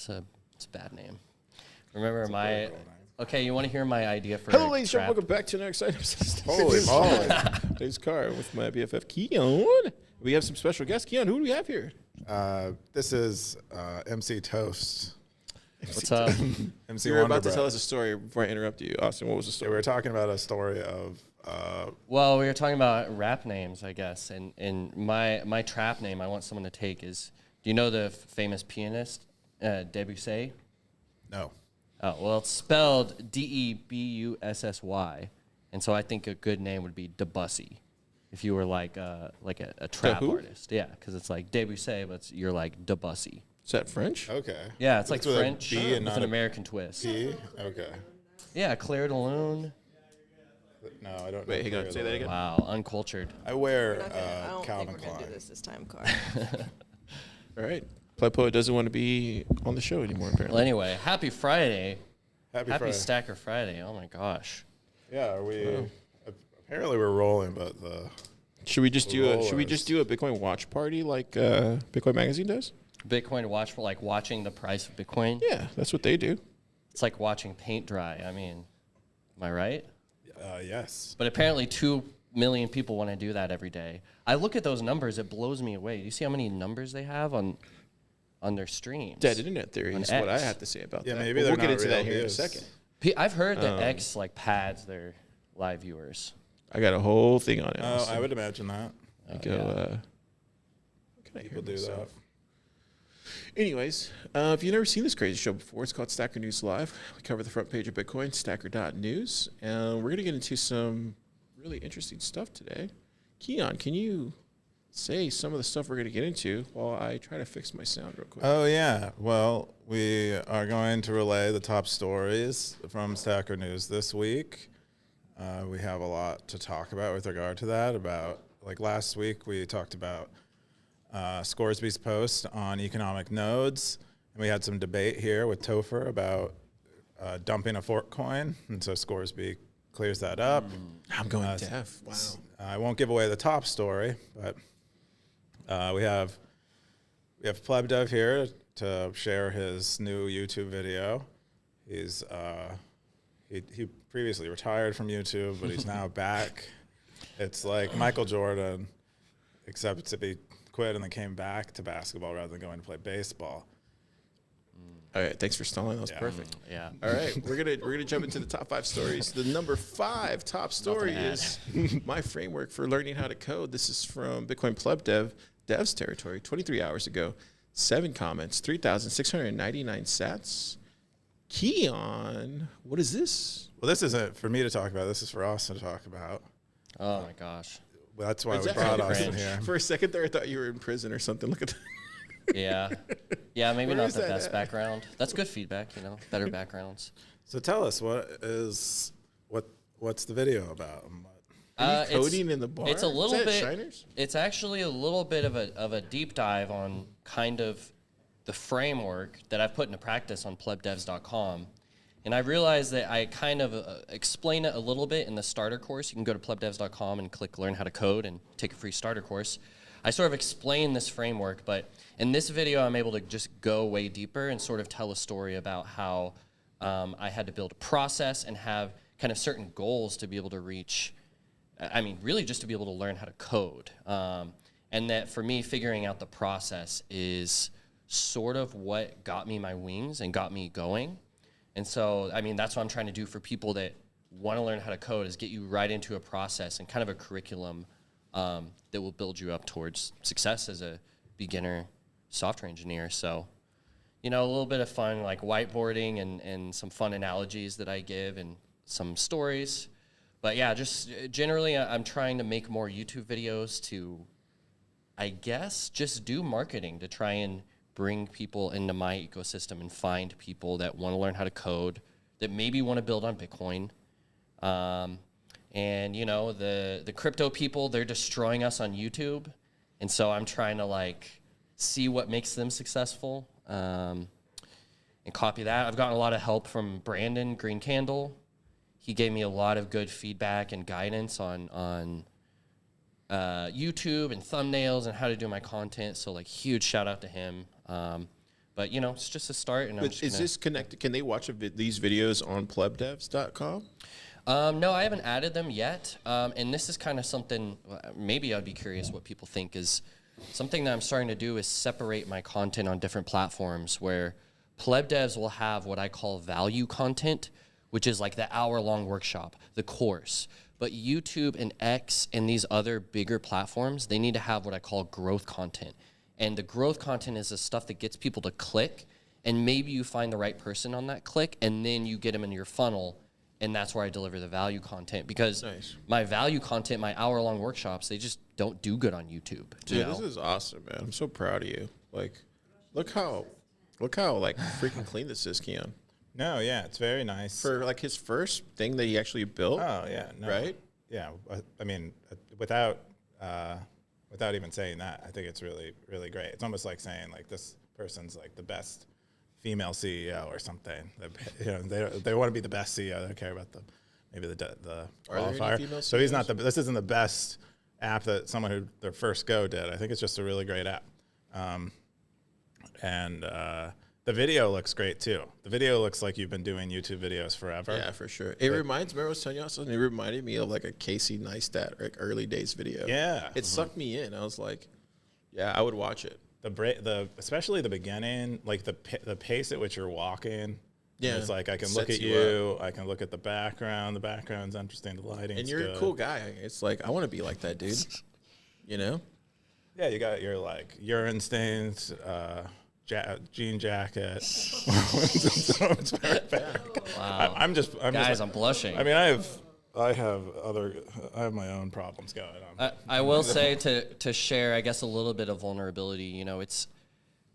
It's a bad name. Remember my... Okay, you want to hear my idea for Hello, ladies and gentlemen. Welcome back to another exciting episode. Holy moly. Today's Car with my BFF, Keyan. We have some special guests. Keyan, who do we have here? This is MC Toast. What's up? MC You were about Wonder to tell us a story before I interrupt you. Austin, what was the We story? were talking about a story of... Well, we were talking about rap names, I guess. And my trap name I want someone to take is... Do you know the famous pianist, Debussy? No. Oh, well, it's spelled Debussy. And so I think a good name would be Debussy. If you were like a trap artist. Yeah, because it's like Debussy, but you're like Debussy. Is that French? Okay. Yeah, it's like with a French B and with not an a American twist. P? Okay. Yeah, Claire de Lune. No, I don't Wait, know. hang on. Say that again. Wow, uncultured. I wear I don't Calvin think we're going to Klein. do this time, Car. All right. Play Poet doesn't want to be on the show anymore, apparently. Well, anyway, happy Friday. Happy Happy Friday. Stacker Friday. Oh, my gosh. Yeah, are we... Apparently we're rolling, but Should we just do Rollers. a Bitcoin watch party like Bitcoin Magazine does? Bitcoin to watch for like watching the price of Bitcoin. Yeah, that's what they do. It's like watching paint dry. I mean, am I right? yes. But apparently 2 million people want to do that every day. I look at those numbers, it blows me away. Do you see how many numbers they have on their streams? Dead internet theory On is what I X. have to say about Yeah, that. maybe But they're we'll get not into that real here in a views. second. I've heard that X like pads their live viewers. I got a whole thing on it. Oh, I would imagine that. What can I hear People do myself? that. Anyways, if you've never seen this crazy show before, it's called Stacker News Live. We cover the front page of Bitcoin, stacker.news, and we're going to get into some really interesting stuff today. Keyan, can you say some of the stuff we're going to get into while I try to fix my sound real quick? Oh, yeah. Well, we are going to relay the top stories from Stacker News this week. We have a lot to talk about with regard to that. Like last week, we talked about Scoresby's post on economic nodes. And we had some debate here with Topher about dumping a fork coin. And so Scoresby clears that up. I'm going deaf. Wow. I won't give away the top story, but we have PlebDev here to share his new YouTube video. He's he previously retired from YouTube, but he's now back. It's like Michael Jordan, except he quit and then came back to basketball rather than going to play baseball. All right, thanks for stalling. That was perfect. Yeah. All right, we're gonna jump into the top 5 stories. The number 5 top story is my framework for learning how to code. This is from Bitcoin PlebDev devs territory. 23 hours ago, 7 comments, 3,699 sats. Keyan, what is this? Well, this isn't for me to talk about. This is for Austin to talk about. Oh, my gosh. Well, that's why Is we that brought really Austin cringe? here. For a second there, I thought you were in prison or something. Look at that. Yeah. Yeah, maybe Where not is the that best at? background. That's good feedback, better backgrounds. So tell us, what's the video about? Are you coding in the bar? It's a Is little that bit. Shiners? It's actually a little bit of a deep dive on kind of the framework that I've put into practice on plebdevs.com, and I realized that I kind of explain it a little bit in the starter course. You can go to plebdevs.com and click Learn How to Code and take a free starter course. I sort of explain this framework, but in this video, I'm able to just go way deeper and sort of tell a story about how I had to build a process and have kind of certain goals to be able to reach. I mean, really just to be able to learn how to code. And that for me, figuring out the process is sort of what got me my wings and got me going. And so, I mean, that's what I'm trying to do for people that want to learn how to code, is get you right into a process and kind of a curriculum that will build you up towards success as a beginner software engineer. So, a little bit of fun, like whiteboarding and some fun analogies that I give and some stories. But yeah, just generally I'm trying to make more YouTube videos to, I guess, just do marketing to try and bring people into my ecosystem and find people that want to learn how to code, that maybe want to build on Bitcoin. And the crypto people, they're destroying us on YouTube. And so I'm trying to see what makes them successful and copy that. I've gotten a lot of help from Brandon Green Candle. He gave me a lot of good feedback and guidance on YouTube and thumbnails and how to do my content. So huge shout out to him. But you know, it's just a start. And I'm But just is gonna, this connected? Can they watch these videos on plebdevs.com? No, I haven't added them yet. And this is kind of something, maybe I'd be curious what people think is something that I'm starting to do is separate my content on different platforms where pleb devs will have what I call value content, which is like the hour-long workshop, the course. But YouTube and X and these other bigger platforms, they need to have what I call growth content. And the growth content is the stuff that gets people to click, and maybe you find the right person on that click, and then you get them into your funnel, and that's where I deliver the value content. Because my value content, my hour-long workshops, they just don't do good on YouTube. Dude, this is awesome, man. I'm so proud of you. Like, look how like freaking clean this is, Keyan. No, yeah, it's very nice. For like his first thing that he actually built. Oh yeah, no, right? Yeah, I mean, without even saying that, I think it's really, really great. It's almost like saying like this person's like the best female CEO or something. You know, they want to be the best CEO. They don't care about maybe the qualifier. So he's not this isn't the best app that someone who their first go did. I think it's just a really great app. The video looks great too. The video looks like you've been doing YouTube videos forever. Yeah, for sure. It reminds me, I was telling you also, it reminded me of like a Casey Neistat, like early days video. Yeah. It sucked me in. I was like, yeah, I would watch it. Especially the beginning, like the pace at which you're walking. Yeah. It's like I can look at you, I can look at the background. The background's interesting, the lighting. And you're a cool guy. It's like, I want to be like that, dude. You know? Yeah, you got your like urine stains, jean jacket. It's very bad. Wow. I'm blushing. I mean, I have my own problems going on. I will say to share, I guess, a little bit of vulnerability. You know,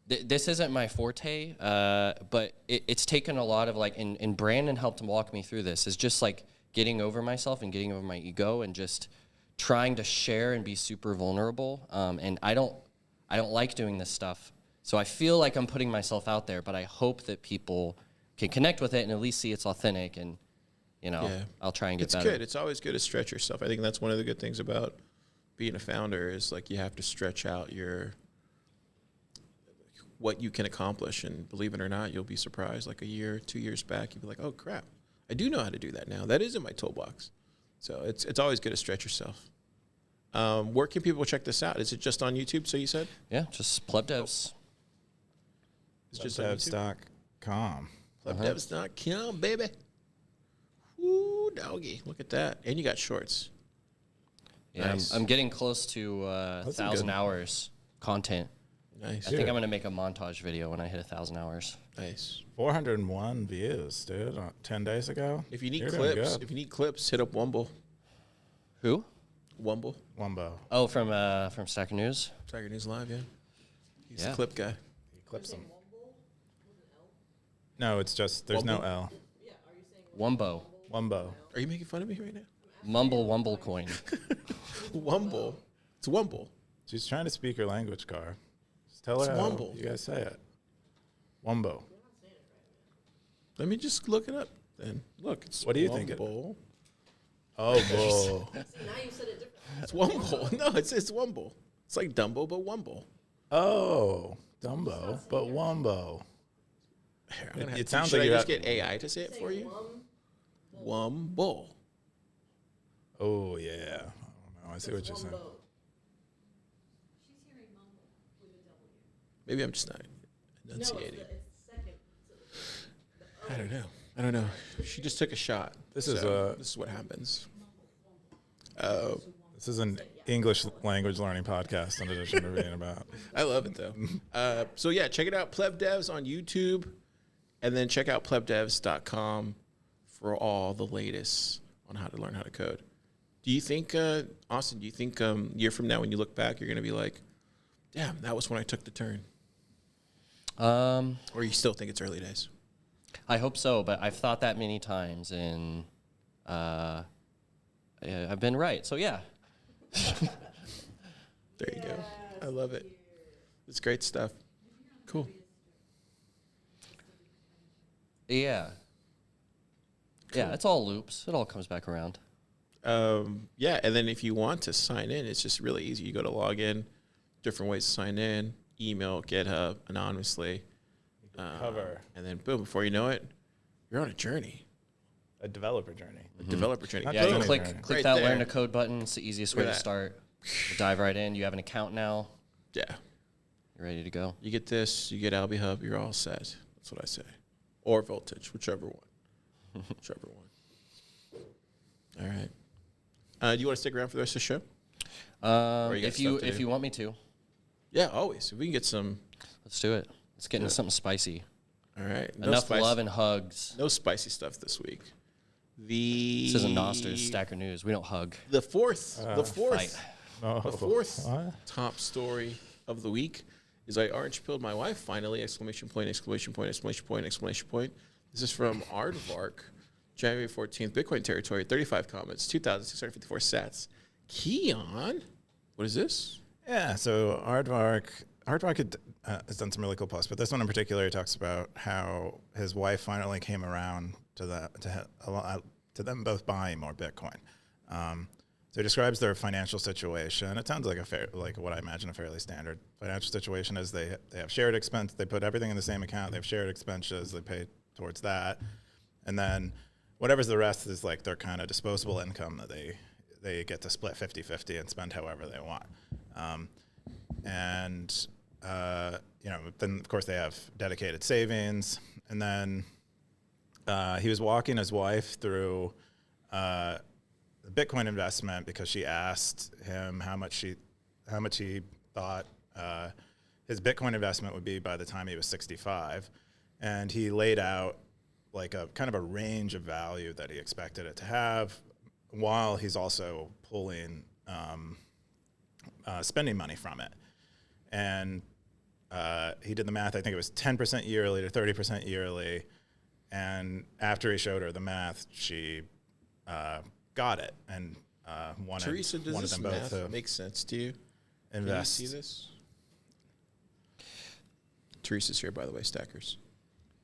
this isn't my forte, but it's taken a lot of like, and Brandon helped walk me through this. Is just like getting over myself and getting over my ego and just trying to share and be super vulnerable. And I don't like doing this stuff. So I feel like I'm putting myself out there, but I hope that people can connect with it and at least see it's authentic. And you know, I'll try and get better. It's good. It's always good to stretch yourself. I think that's one of the good things about being a founder is like you have to stretch out what you can accomplish. And believe it or not, you'll be surprised. Like a year, 2 years back, you'll be like, oh crap, I do know how to do that now. That is in my toolbox. So it's always good to stretch yourself. Where can people check this out? Is it just on YouTube? So you said? Yeah, just pleb devs. It's just on YouTube? plebdevs.com. Plebdevs.com, baby. Ooh, doggy. Look at that. And you got shorts. Yeah, Nice. I'm getting close to 1,000 hours content. Nice. I think I'm going to make a montage video when I hit 1,000 hours. Nice. 401 views, dude. 10 days ago. If you need You're doing clips, good. hit up Wumble. Who? Wumble. Wumbo. Oh, from Stacker News? Tiger News Live, yeah. He's Yeah. the clip guy. He clips them. No, it's just there's no L. Wumbo. Wumbo. Are you making fun of me right now? Wumble coin. Wumble. It's Wumble. She's trying to speak her language, Car. Just tell her It's how Wumble. you guys say it. Wumbo. Let me just look it up then. Look, it's What do you think it- Wumble. Oh, bull. Now you said it different. It's Wumble. No, it's Wumble. It's like Dumbo, but Wumble. Oh, Dumbo, but Wumbo. It sounds Should like I you just have, get AI to say it for you? Wumble. Oh, yeah. I don't know. I see what you're saying. She's hearing mumble with a W. Maybe I'm just not enunciating. It's second. I don't know. She just took a shot. This So, is this is what happens. This is an English language learning podcast in addition to being about. I love it though. So yeah, check it out, Pleb Devs on YouTube, and then check out plebdevs.com for all the latest on how to learn how to code. Do you think, Austin? Do you think a year from now, when you look back, you're gonna be like, "Damn, that was when I took the turn," or you still think it's early days? I hope so, but I've thought that many times, and I've been right. So yeah. There you go. I love it. It's great stuff. Cool. Yeah. Yeah, it's all loops. It all comes back around. Yeah, and then if you want to sign in, it's just really easy. You go to log in, different ways to sign in, email, GitHub, anonymously. Cover. And then boom, before you know it, you're on a journey, A developer journey. a developer journey. Not Yeah, you Boom. click Right that there. learn to code button. It's the easiest way Look to at that. start. You dive right in. You have an account now. Yeah. You're ready to go. You get this, you get Albi Hub, you're all set. That's what I say. Or Voltage, whichever one. Whichever one. All right. Do you want to stick around for the rest of the show? you got If you stuff to if do? you want me to, Yeah, always. If we can get some. let's do it. Let's get into something spicy. All right. Enough love and hugs. No spicy stuff this week. The This isn't Noster's Stacker News. We don't hug. The fourth Fight. The fourth top story of the week is I orange pilled my wife finally! Exclamation point! Exclamation point! Exclamation point! Exclamation point! This is from Aardvark, January 14th, Bitcoin territory, 35 comments, 2,654 sats. Keyan, what is this? Yeah, so Aardvark has done some really cool posts, but this one in particular, he talks about how his wife finally came around to them both buying more Bitcoin. So he describes their financial situation. It sounds like what I imagine a fairly standard financial situation is. They have shared expense. They put everything in the same account. They have shared expenses. They pay towards that, and then whatever's the rest is like their kind of disposable income that they get to split 50-50 and spend however they want. Then of course they have dedicated savings, and then he was walking his wife through the Bitcoin investment because she asked him how much he thought his Bitcoin investment would be by the time he was 65, and he laid out like a kind of a range of value that he expected it to have, while he's also pulling spending money from it. And he did the math. I think it was 10% yearly to 30% yearly. And after he showed her the math, she got it and wanted, Teresa, does wanted this them both math to make sense to you? invest. Can you see this? Teresa's here, by the way, Stackers.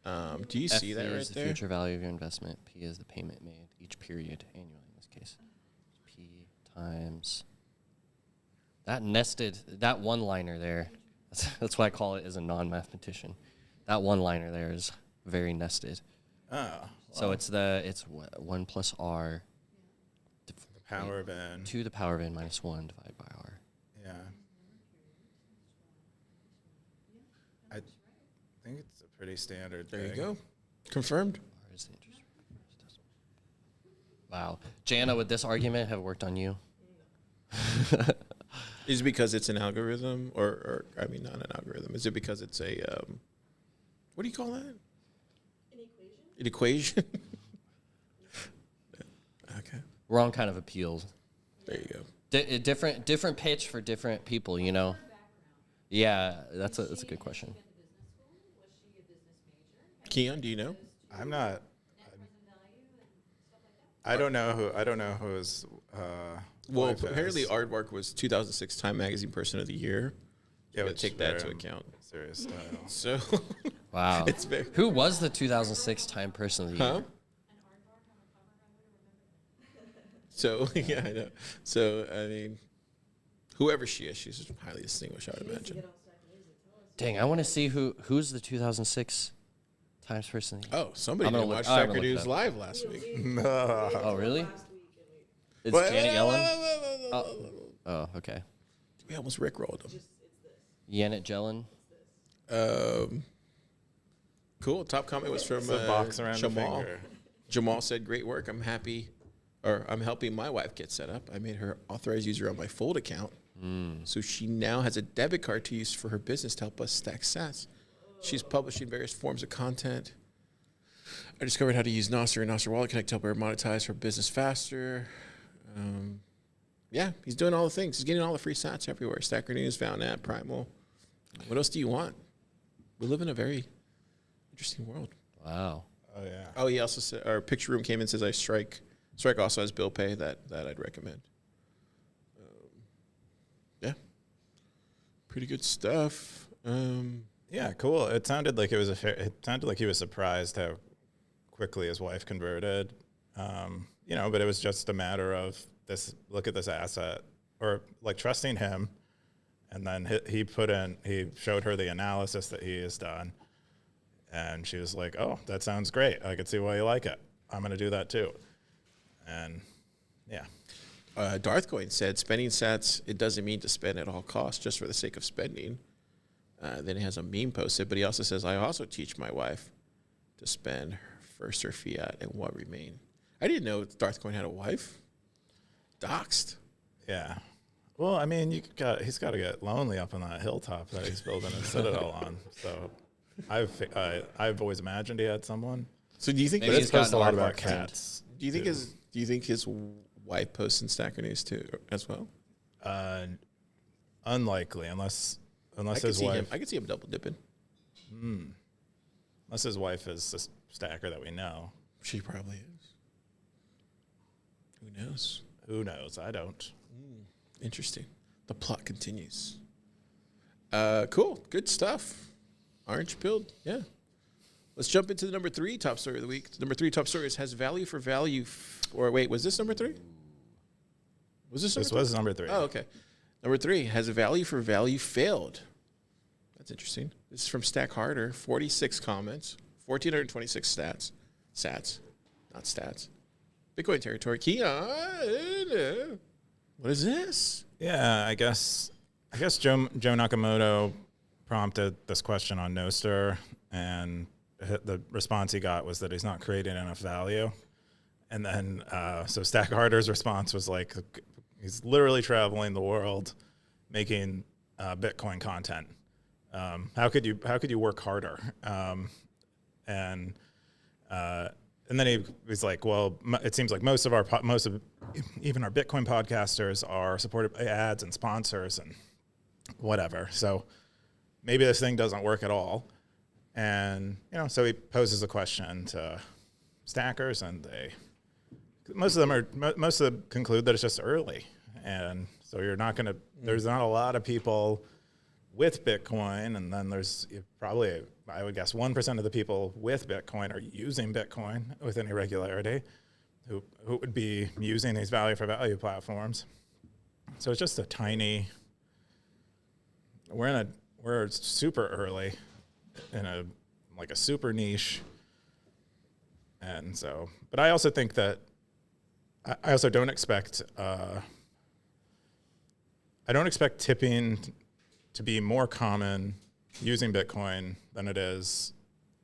Do you see that F right is the there? future value of your investment. P is the payment made each period, annually in this case. P times that nested, that one-liner there. That's why I call it as a non-mathematician. That one-liner there is very nested. Oh, So it's what, 1 plus R the power of n. to the power of n minus 1 divided by R. Yeah. I think it's a pretty standard There thing. you go. Confirmed. R is the interest rate. Wow. Jana, would this argument have worked on you? Is it because it's an algorithm, or I mean, not an algorithm? Is it because it's a what do you call that? An equation. Okay. Wrong kind of appeals. There you go. Different pitch for different people, you know. Yeah, that's a good question. Keyan, do you know? I'm not. I don't know who's. Well, wife apparently is. Aardvark was 2006 Time Magazine Person of the Year. Yeah, Gotta which take that into very account. Serious title. So, Wow. It's very- Who was the 2006 Time Person of the Year? huh? So yeah, I know. So I mean, whoever she is, she's highly distinguished, I would imagine. Dang, I want to see who's the 2006 Times Person of the Year. Oh, somebody I'm gonna didn't look- watch I'm gonna Stacker look it News up. live last week. Oh, really? It's Wait, Janet Yellen? Yellen. Oh, okay. We almost rickrolled him. Janet Yellen. Cool. Top comment was from The box around the Jamal. finger. Jamal said, "Great work. I'm helping my wife get set up. I made her authorized user on my Fold account, so she now has a debit card to use for her business to help us stack sats. She's publishing various forms of content. I discovered how to use Nostr and Nostr Wallet Connect to help her monetize her business faster. Yeah, he's doing all the things. He's getting all the free sats everywhere. Stacker News, Found App, Primal. What else do you want? We live in a very interesting world." Wow. Oh yeah. Oh, he also said, our picture room came and says, Strike also has bill pay that I'd recommend. Yeah. Pretty good stuff. Yeah, cool. It sounded like it sounded like he was surprised how quickly his wife converted. But it was just a matter of this. Look at this asset, or like trusting him, and then he showed her the analysis that he has done, And she was like, oh, that sounds great. I could see why you like it. I'm going to do that too. And yeah. Darthcoin said, spending sats, it doesn't mean to spend at all costs just for the sake of spending. Then he has a meme posted, but he also says, I also teach my wife to spend first her fiat and what remain. I didn't know Darthcoin had a wife. Doxed. Yeah. Well, I mean, he's got to get lonely up on that hilltop that he's building a citadel on. So I've always imagined he had someone. So do you think Maybe But he's it's posts a gotten lot about artwork themed. cats. do you think his wife posts in Stacker News too as well? Unlikely, unless I could his see wife. him. I could see him double dipping. Unless his wife is a stacker that we know. She probably is. Who knows? Who knows? I don't. Interesting. The plot continues. Cool. Good stuff. Orange pilled. Yeah. Let's jump into the number 3 top story of the week. The number 3 top story is has value for value. Or wait, was this number 3? Was this number This 3? was number 3. Oh, okay. Number 3 has value for value failed. That's interesting. This is from Stack Harder. 46 comments, 1,426 sats, not stats. Bitcoin territory. Keyan, what is this? Yeah, I guess Joe Nakamoto prompted this question on Nostr, and the response he got was that he's not creating enough value. And then so Stack Harder's response was like, he's literally traveling the world making Bitcoin content. How could you work harder? And then he was like, well, it seems like most of even our Bitcoin podcasters are supported by ads and sponsors and whatever. So maybe this thing doesn't work at all. And so he poses a question to stackers, and most of them conclude that it's just early, and so you're not going to. There's not a lot of people with Bitcoin, and then there's probably, I would guess, 1% of the people with Bitcoin are using Bitcoin with any regularity, who would be using these value for value platforms. So it's just a tiny. We're super early in a super niche, and so. But I also think that I also don't expect. I don't expect tipping to be more common using Bitcoin than it is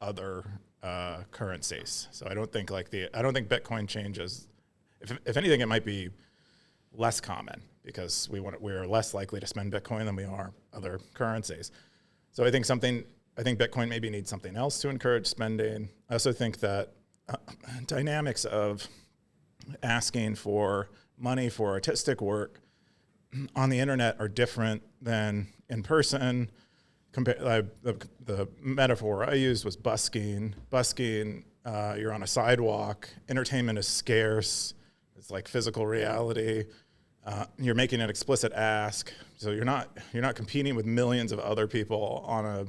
other currencies. So I don't think Bitcoin changes. If anything, it might be less common because we're less likely to spend Bitcoin than we are other currencies. So I think Bitcoin maybe needs something else to encourage spending. I also think that dynamics of asking for money for artistic work on the internet are different than in person. The metaphor I used was busking. Busking, you're on a sidewalk. Entertainment is scarce. It's like physical reality. You're making an explicit ask, so you're not competing with millions of other people on a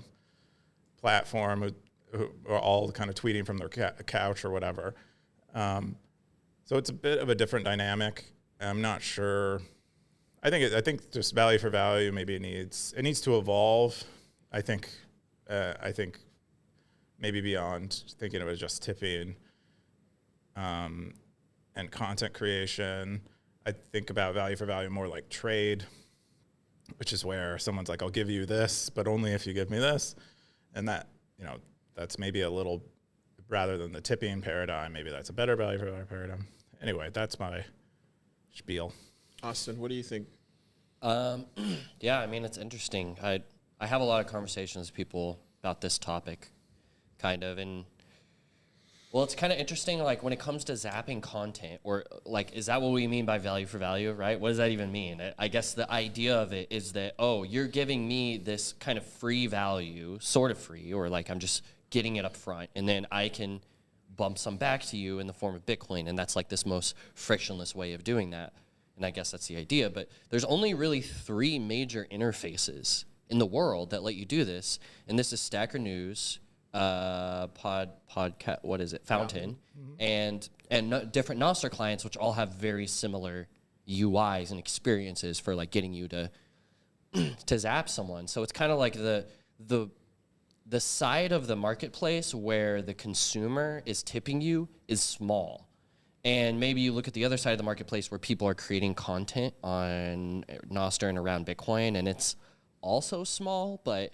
platform who are all kind of tweeting from their couch or whatever. So it's a bit of a different dynamic. I'm not sure. I think just value for value maybe it needs to evolve. I think maybe beyond thinking of it as just tipping and content creation. I think about value for value more like trade, which is where someone's like, I'll give you this, but only if you give me this. And that, that's maybe a little, rather than the tipping paradigm, maybe that's a better value for value paradigm. Anyway, that's my spiel. Austin, what do you think? Yeah, I mean, it's interesting. I have a lot of conversations with people about this topic, kind of, and well, it's kind of interesting, like, when it comes to zapping content, or, like, is that what we mean by value for value, right? What does that even mean? I guess the idea of it is that, oh, you're giving me this kind of free value, sort of free, or, like, I'm just getting it up front, and then I can bump some back to you in the form of Bitcoin, and that's, like, this most frictionless way of doing that, and I guess that's the idea, but there's only really 3 major interfaces in the world that let you do this, and this is Stacker News, podcast, what is it, Fountain, and different Nostr clients, which all have very similar UIs and experiences for, like, getting you to to zap someone. So it's kind of like the the side of the marketplace where the consumer is tipping you is small. And maybe you look at the other side of the marketplace where people are creating content on Nostr and around Bitcoin, and it's also small, but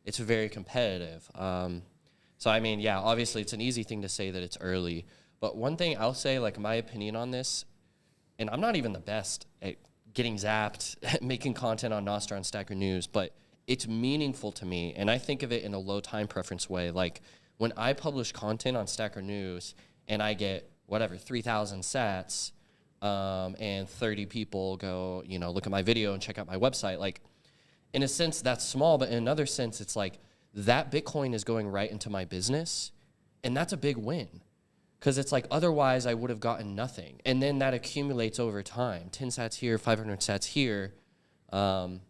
it's very competitive. So, I mean, yeah, obviously it's an easy thing to say that it's early. But one thing I'll say, like my opinion on this, and I'm not even the best at getting zapped, making content on Nostr on Stacker News, but it's meaningful to me. And I think of it in a low time preference way. Like when I publish content on Stacker News and I get whatever, 3,000 sats, and 30 people go, look at my video and check out my website. Like, in a sense, that's small, but in another sense, it's like that Bitcoin is going right into my business, and that's a big win. Because it's like otherwise I would have gotten nothing. And then that accumulates over time. 10 sats here, 500 sats here. And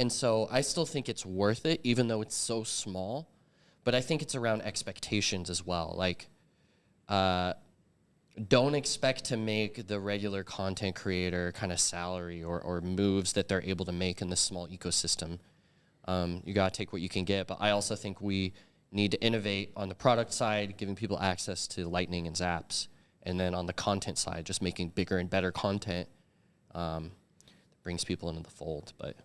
so I still think it's worth it, even though it's so small. But I think it's around expectations as well. Like, don't expect to make the regular content creator kind of salary or moves that they're able to make in this small ecosystem. You got to take what you can get. But I also think we need to innovate on the product side, giving people access to Lightning and Zaps. And then on the content side, just making bigger and better content that brings people into the fold. But,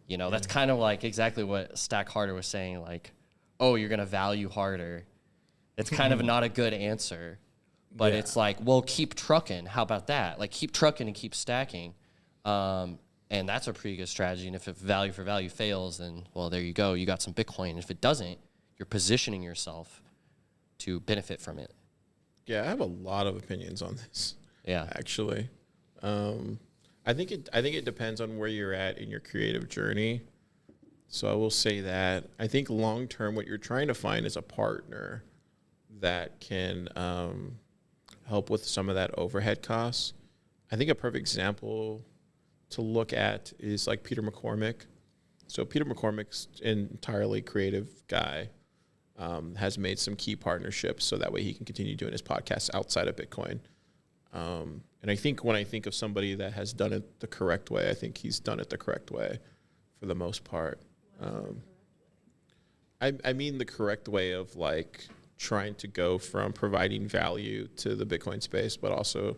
that's kind of like exactly what Stack Harder was saying, like, oh, you're going to value harder. It's kind of not a good answer. But it's like, well, keep trucking. How about that? Like, keep trucking and keep stacking. And that's a pretty good strategy. And if value for value fails, then, well, there you go. You got some Bitcoin. And if it doesn't, you're positioning yourself to benefit from it. Yeah, I have a lot of opinions on this. Yeah. Actually. I think it depends on where you're at in your creative journey. So I will say that I think long term what you're trying to find is a partner that can help with some of that overhead costs. I think a perfect example to look at is like Peter McCormick. So Peter McCormick's an entirely creative guy, has made some key partnerships so that way he can continue doing his podcasts outside of Bitcoin. And I think when I think of somebody that has done it the correct way, I think he's done it the correct way for the most part. I mean the correct way of like trying to go from providing value to the Bitcoin space, but also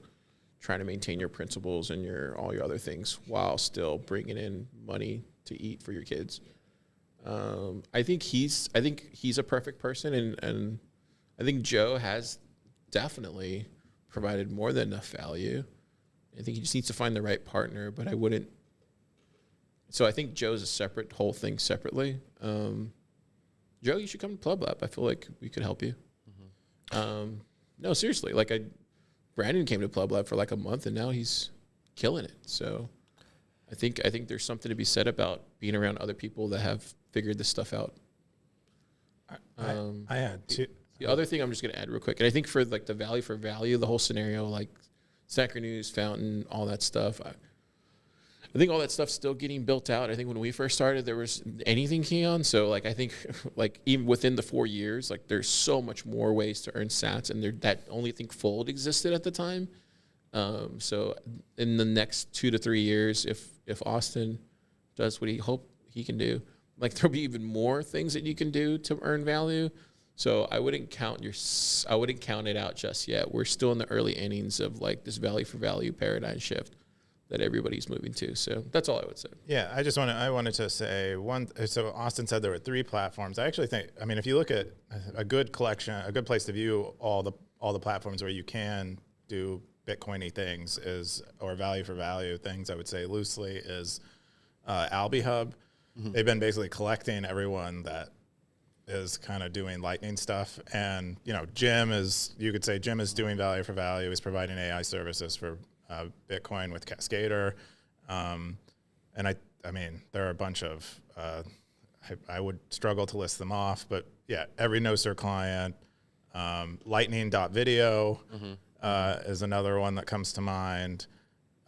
trying to maintain your principles and all your other things while still bringing in money to eat for your kids. I think he's a perfect person, and I think Joe has definitely provided more than enough value. I think he just needs to find the right partner, but I wouldn't. So I think Joe's a separate whole thing separately. Joe, you should come to Pleb Lab. I feel like we could help you. Mm-hmm. No, seriously. Like Brandon came to Pleb Lab for like a month, and now he's killing it. So I think there's something to be said about being around other people that have figured this stuff out. I had two. The other thing I'm just going to add real quick, and I think for like the value for value, the whole scenario, like Stacker News, Fountain, all that stuff, I think all that stuff's still getting built out. I think when we first started, there was anything Keyan. So like I think like even within the 4 years, like there's so much more ways to earn sats, and that only think Fold existed at the time. So in the next 2 to 3 years, if Austin does what he hope he can do, like there'll be even more things that you can do to earn value. So I wouldn't count it out just yet. We're still in the early innings of like this value for value paradigm shift that everybody's moving to. So that's all I would say. Yeah, I wanted to say so Austin said there were 3 platforms. I actually think, I mean, if you look at a good collection, a good place to view all the platforms where you can do Bitcoin-y things or value for value things, I would say loosely, is Alby Hub. Mm-hmm. They've been basically collecting everyone that is kind of doing Lightning stuff. And, Jim is doing value for value. He's providing AI services for Bitcoin with Cascader. And I mean, there are a bunch of, I would struggle to list them off, but yeah, every Nostr client, lightning.video is another one that comes to mind.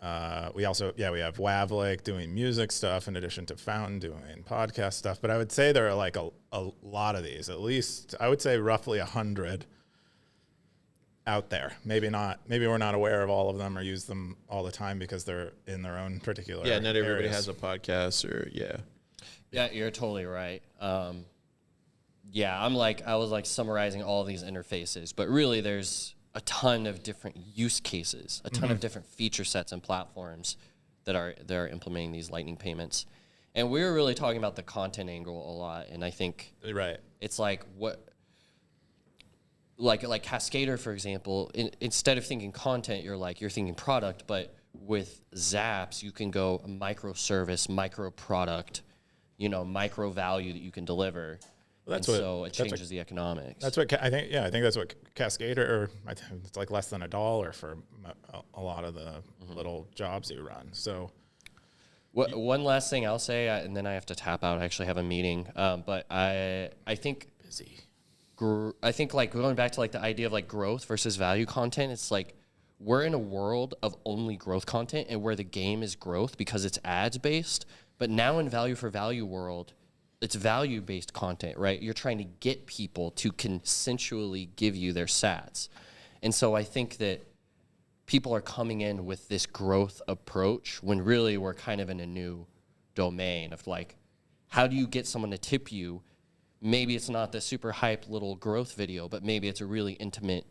We have Wavlik doing music stuff in addition to Fountain doing podcast stuff. But I would say there are like a lot of these, at least I would say roughly 100 out there. Maybe we're not aware of all of them or use them all the time because they're in their own particular not everybody areas. has a podcast or. Yeah, you're totally right. Yeah, I was like summarizing all these interfaces, but really there's a ton of different use cases, a ton of different feature sets and platforms that are implementing these Lightning payments. And we were really talking about the content angle a lot, and I think Right. it's like like Cascader, for example, instead of thinking content, you're thinking product, but with Zaps, you can go microservice, micro product, micro value that you can deliver. Well, that's and what- so it that's what- changes the economics. That's what I think. Yeah, I think that's what Cascader, or I think it's like less than $1 for a lot of the little jobs you run. So One last thing I'll say, and then I have to tap out. I actually have a meeting, but I think busy. I think like going back to like the idea of like growth versus value content. It's like we're in a world of only growth content, and where the game is growth because it's ads based. But now in value for value world, it's value based content, right? You're trying to get people to consensually give you their sats, and so I think that people are coming in with this growth approach when really we're kind of in a new domain of like, how do you get someone to tip you? Maybe it's not the super hype little growth video, but maybe it's a really intimate,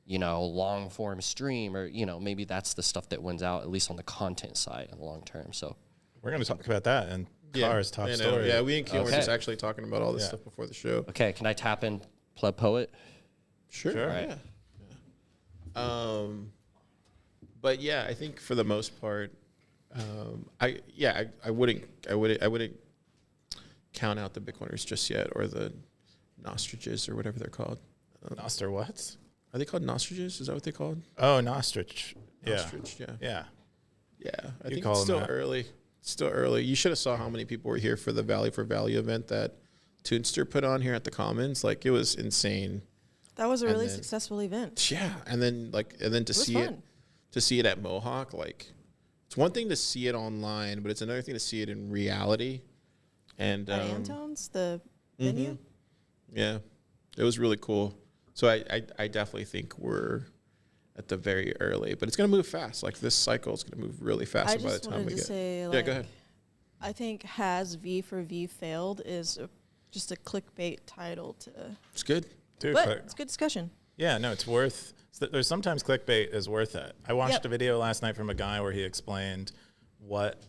long form stream, or, maybe that's the stuff that wins out, at least on the content side in the long term. So We're going to talk about that and Car's top story. Yeah, we and Keyan were Okay. just actually talking about all this Yeah. stuff before the show. okay, can I tap in Pleb Poet? Sure. Sure. Right. Yeah. But yeah, I think for the most part, I wouldn't count out the Bitcoiners just yet, or the Nostriches or whatever they're called. Noster what? Are they called Nostriches? Is that what they're called? Oh, Nostrich. Yeah. Nostrich, yeah. Yeah. Yeah. I You think call it's them still that. early. Still early. You should have saw how many people were here for the Value for Value event that Toonster put on here at the Commons. Like, it was insane. That was a And really then- successful event. Yeah, and then to was see fun. it at Mohawk, like, it's one thing to see it online, but it's another thing to see it in reality. And At Anton's, the venue. yeah, it was really cool. So I definitely think we're at the very early, but it's gonna move fast. Like, this cycle is gonna move really fast. I and by the just time wanted we to get say, yeah, like, go ahead. I think has V for V failed is just a clickbait title to, It's good. Dude, but it's good discussion. yeah, no, it's worth. There's sometimes clickbait is worth it. I watched Yep. a video last night from a guy where he explained what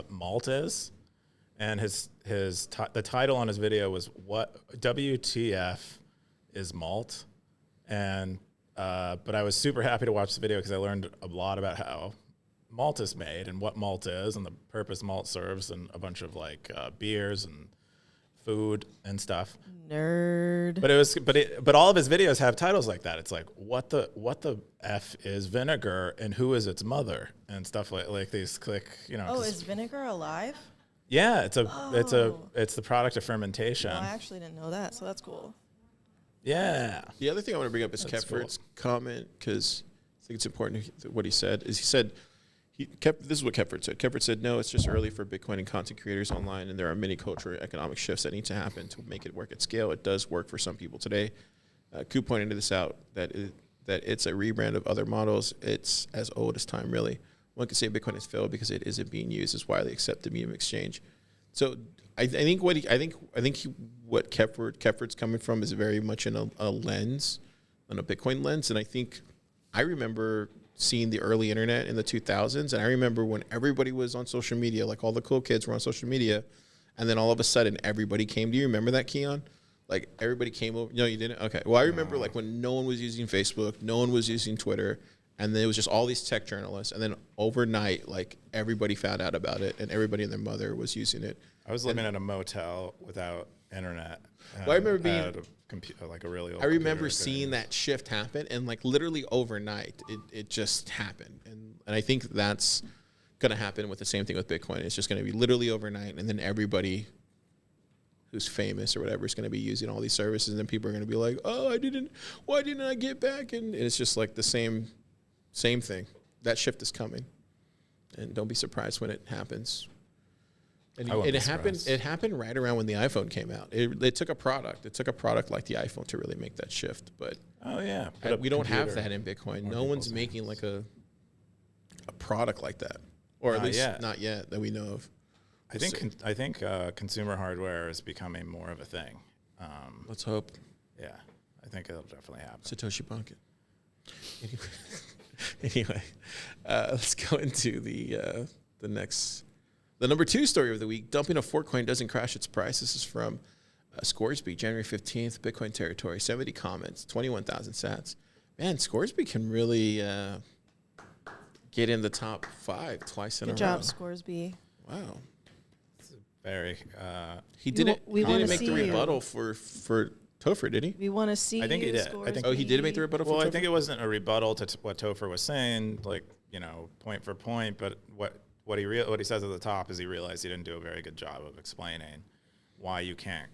malt is, and the title on his video was "What WTF is malt?" And but I was super happy to watch the video because I learned a lot about how malt is made and what malt is and the purpose malt serves, and a bunch of like beers and food and stuff. Nerd. But all of his videos have titles like that. It's like what the F is vinegar and who is its mother and stuff like these Oh, 'cause- is vinegar alive? yeah, it's Oh. the product of fermentation. No, I actually didn't know that, so that's cool. Yeah. The other thing I want to bring up is That's Kepford's comment, because I think it's important what he said. This is what Kepford said. Kepford said, no, it's just early for Bitcoin and content creators online, and there are many cultural and economic shifts that need to happen to make it work at scale. It does work for some people today. Ku pointed this out, that it's a rebrand of other models. It's as old as time, really. One could say Bitcoin has failed because it isn't being used as widely accepted medium of exchange. So I think what Kepford's coming from is very much in a lens, on a Bitcoin lens, and I remember seeing the early internet in the 2000s, and I remember when everybody was on social media, like all the cool kids were on social media, and then all of a sudden everybody came. Do you remember that, Keyan? Like, everybody came over. No, you didn't? Okay. Well, I remember like when no one was using Facebook, no one was using Twitter, and then it was just all these tech journalists, and then overnight, like, everybody found out about it, and everybody and their mother was using it. I was living in a motel without internet. Well, I remember being- had like a really old I remember computer. seeing that shift happen, and like literally overnight, it just happened. And I think that's going to happen with the same thing with Bitcoin. It's just going to be literally overnight, and then everybody who's famous or whatever is going to be using all these services, and then people are going to be like, "Oh, why didn't I get back?" And it's just like the same thing. That shift is coming, and don't be surprised when it happens. And I won't be it happened. surprised. It happened right around when the iPhone came out. It took a product. It took a product like the iPhone to really make that shift. But Oh yeah. Put a we don't have computer that in Bitcoin. on No one's people's making hands. like a product like that, or at Not least yet. not yet that we know of. I think consumer hardware is becoming more of a thing. Let's hope. Yeah, I think it'll definitely happen. Satoshi Bankin. Anyway, let's go into the number 2 story of the week. Dumping a Fortcoin doesn't crash its price. This is from Scoresby, January 15th, Bitcoin territory. 70 comments, 21,000 sats. Man, Scoresby can really get in the top 5 twice in a row. Good job, Scoresby. Wow. Very. He didn't wanna make the see you. rebuttal for Topher, did he? We want to see I think he you, did. I think- Oh, he did make the rebuttal for Well, Topher? I think it wasn't a rebuttal to what Topher was saying, like, point for point. But what he says at the top is he realized he didn't do a very good job of explaining why you can't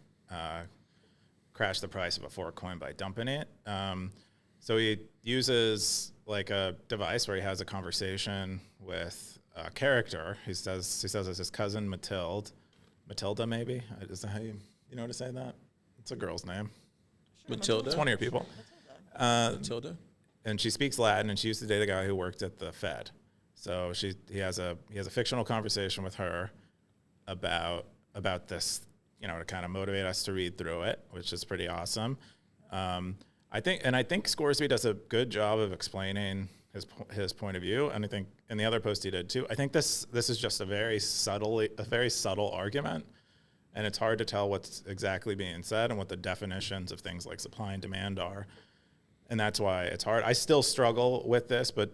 crash the price of a Fortcoin by dumping it. So he uses like a device where he has a conversation with a character. He says it's his cousin Matilda, maybe. Is that how you know how to say that? It's a girl's name. Matilda? It's one of your people. Matilda? And she speaks Latin, and she used to date a guy who worked at the Fed. So he has a fictional conversation with her about this, to kind of motivate us to read through it, which is pretty awesome. I think Scoresby does a good job of explaining his point of view, and I think in the other post he did too. I think this is just a very subtle argument, and it's hard to tell what's exactly being said and what the definitions of things like supply and demand are, and that's why it's hard. I still struggle with this, but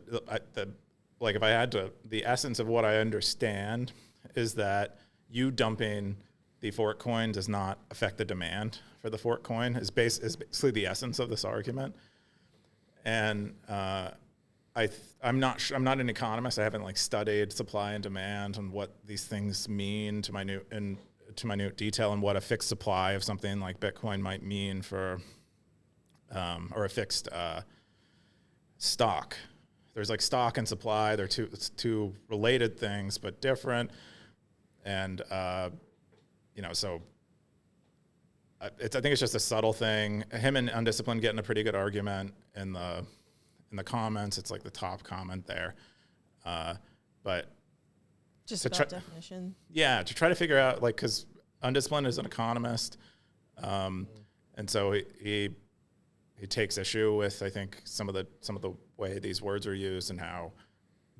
if I had to, the essence of what I understand is that you dumping the Fortcoin does not affect the demand for the Fortcoin is basically the essence of this argument. And I'm not an economist. I haven't studied supply and demand and what these things mean to minute detail, and what a fixed supply of something like Bitcoin might mean for or a fixed stock. There's stock and supply. They're two related things but different. And so I think it's just a subtle thing. Him and Undisciplined getting a pretty good argument in the comments. It's the top comment there. But Just to about definition. yeah, to try to figure out because Undisciplined is an economist, and so he takes issue with I think some of the way these words are used and how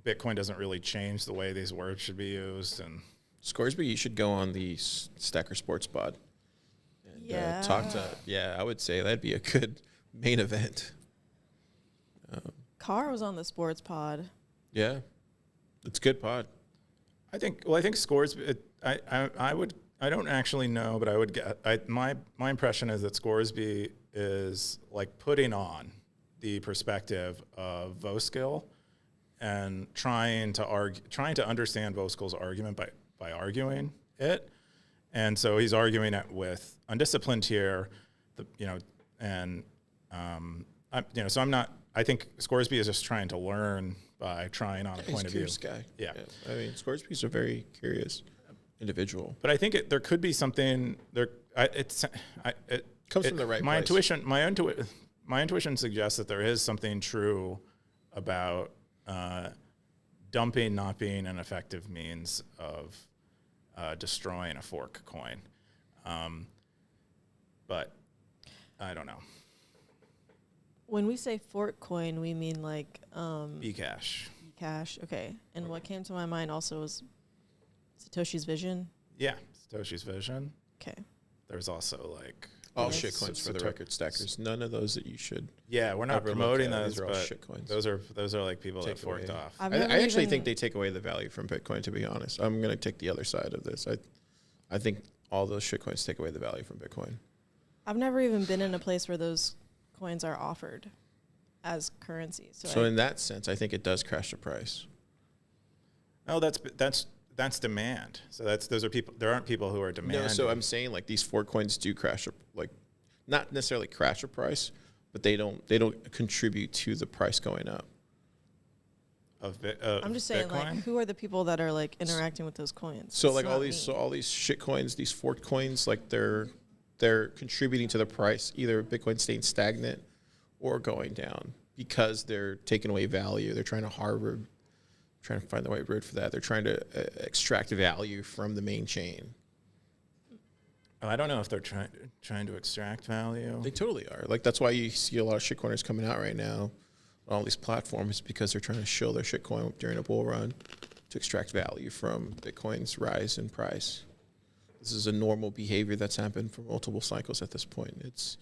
Bitcoin doesn't really change the way these words should be used. And Scoresby, you should go on the Stacker Sports Pod. And, Yeah. talk to. Yeah, I would say that'd be a good main event. Car was on the sports pod. Yeah, it's a good pod. I think Scoresby. I don't actually know, but I would get. My impression is that Scoresby is putting on the perspective of Voskill and trying to understand Voskill's argument by arguing it. And so he's arguing it with Undisciplined here, so I'm not. I think Scoresby is just trying to learn by trying on a He's point a of view. curious guy. Yeah. I mean, Scoresby's a very curious individual. But I think there could be something there. It Comes from the right my place. My intuition suggests that there is something true about dumping not being an effective means of destroying a fork coin. But I don't know. When we say fork coin, we mean Bcash. cash. Okay. And what came to my mind also was Satoshi's vision. Yeah, Satoshi's vision. Okay. There's also All Yes. shitcoins for the record, Stackers. None of those that you should. yeah, we're not Overlook promoting that. those, These are all but shitcoins. those are people that Take forked away. off. I've I never actually even- think they take away the value from Bitcoin, to be honest. I'm going to take the other side of this. I think all those shitcoins take away the value from Bitcoin. I've never even been in a place where those coins are offered as currency. So in that sense, I think it does crash the price. Oh, that's demand. So those are people. There aren't people who are demanding. No, so I'm saying these fork coins do crash, not necessarily crash a price, but they don't contribute to the price going up. I'm just saying, Bitcoin? who are the people that are interacting with those coins? So It's not me. all these shit coins, these fork coins, they're contributing to the price, either Bitcoin staying stagnant or going down because they're taking away value. They're trying to find the right word for that. They're trying to extract value from the main chain. I don't know if they're trying to extract value. They totally are. Like, that's why you see a lot of shitcoiners coming out right now on all these platforms, because they're trying to shill their shitcoin during a bull run to extract value from Bitcoin's rise in price. This is a normal behavior that's happened for multiple cycles at this point. It's,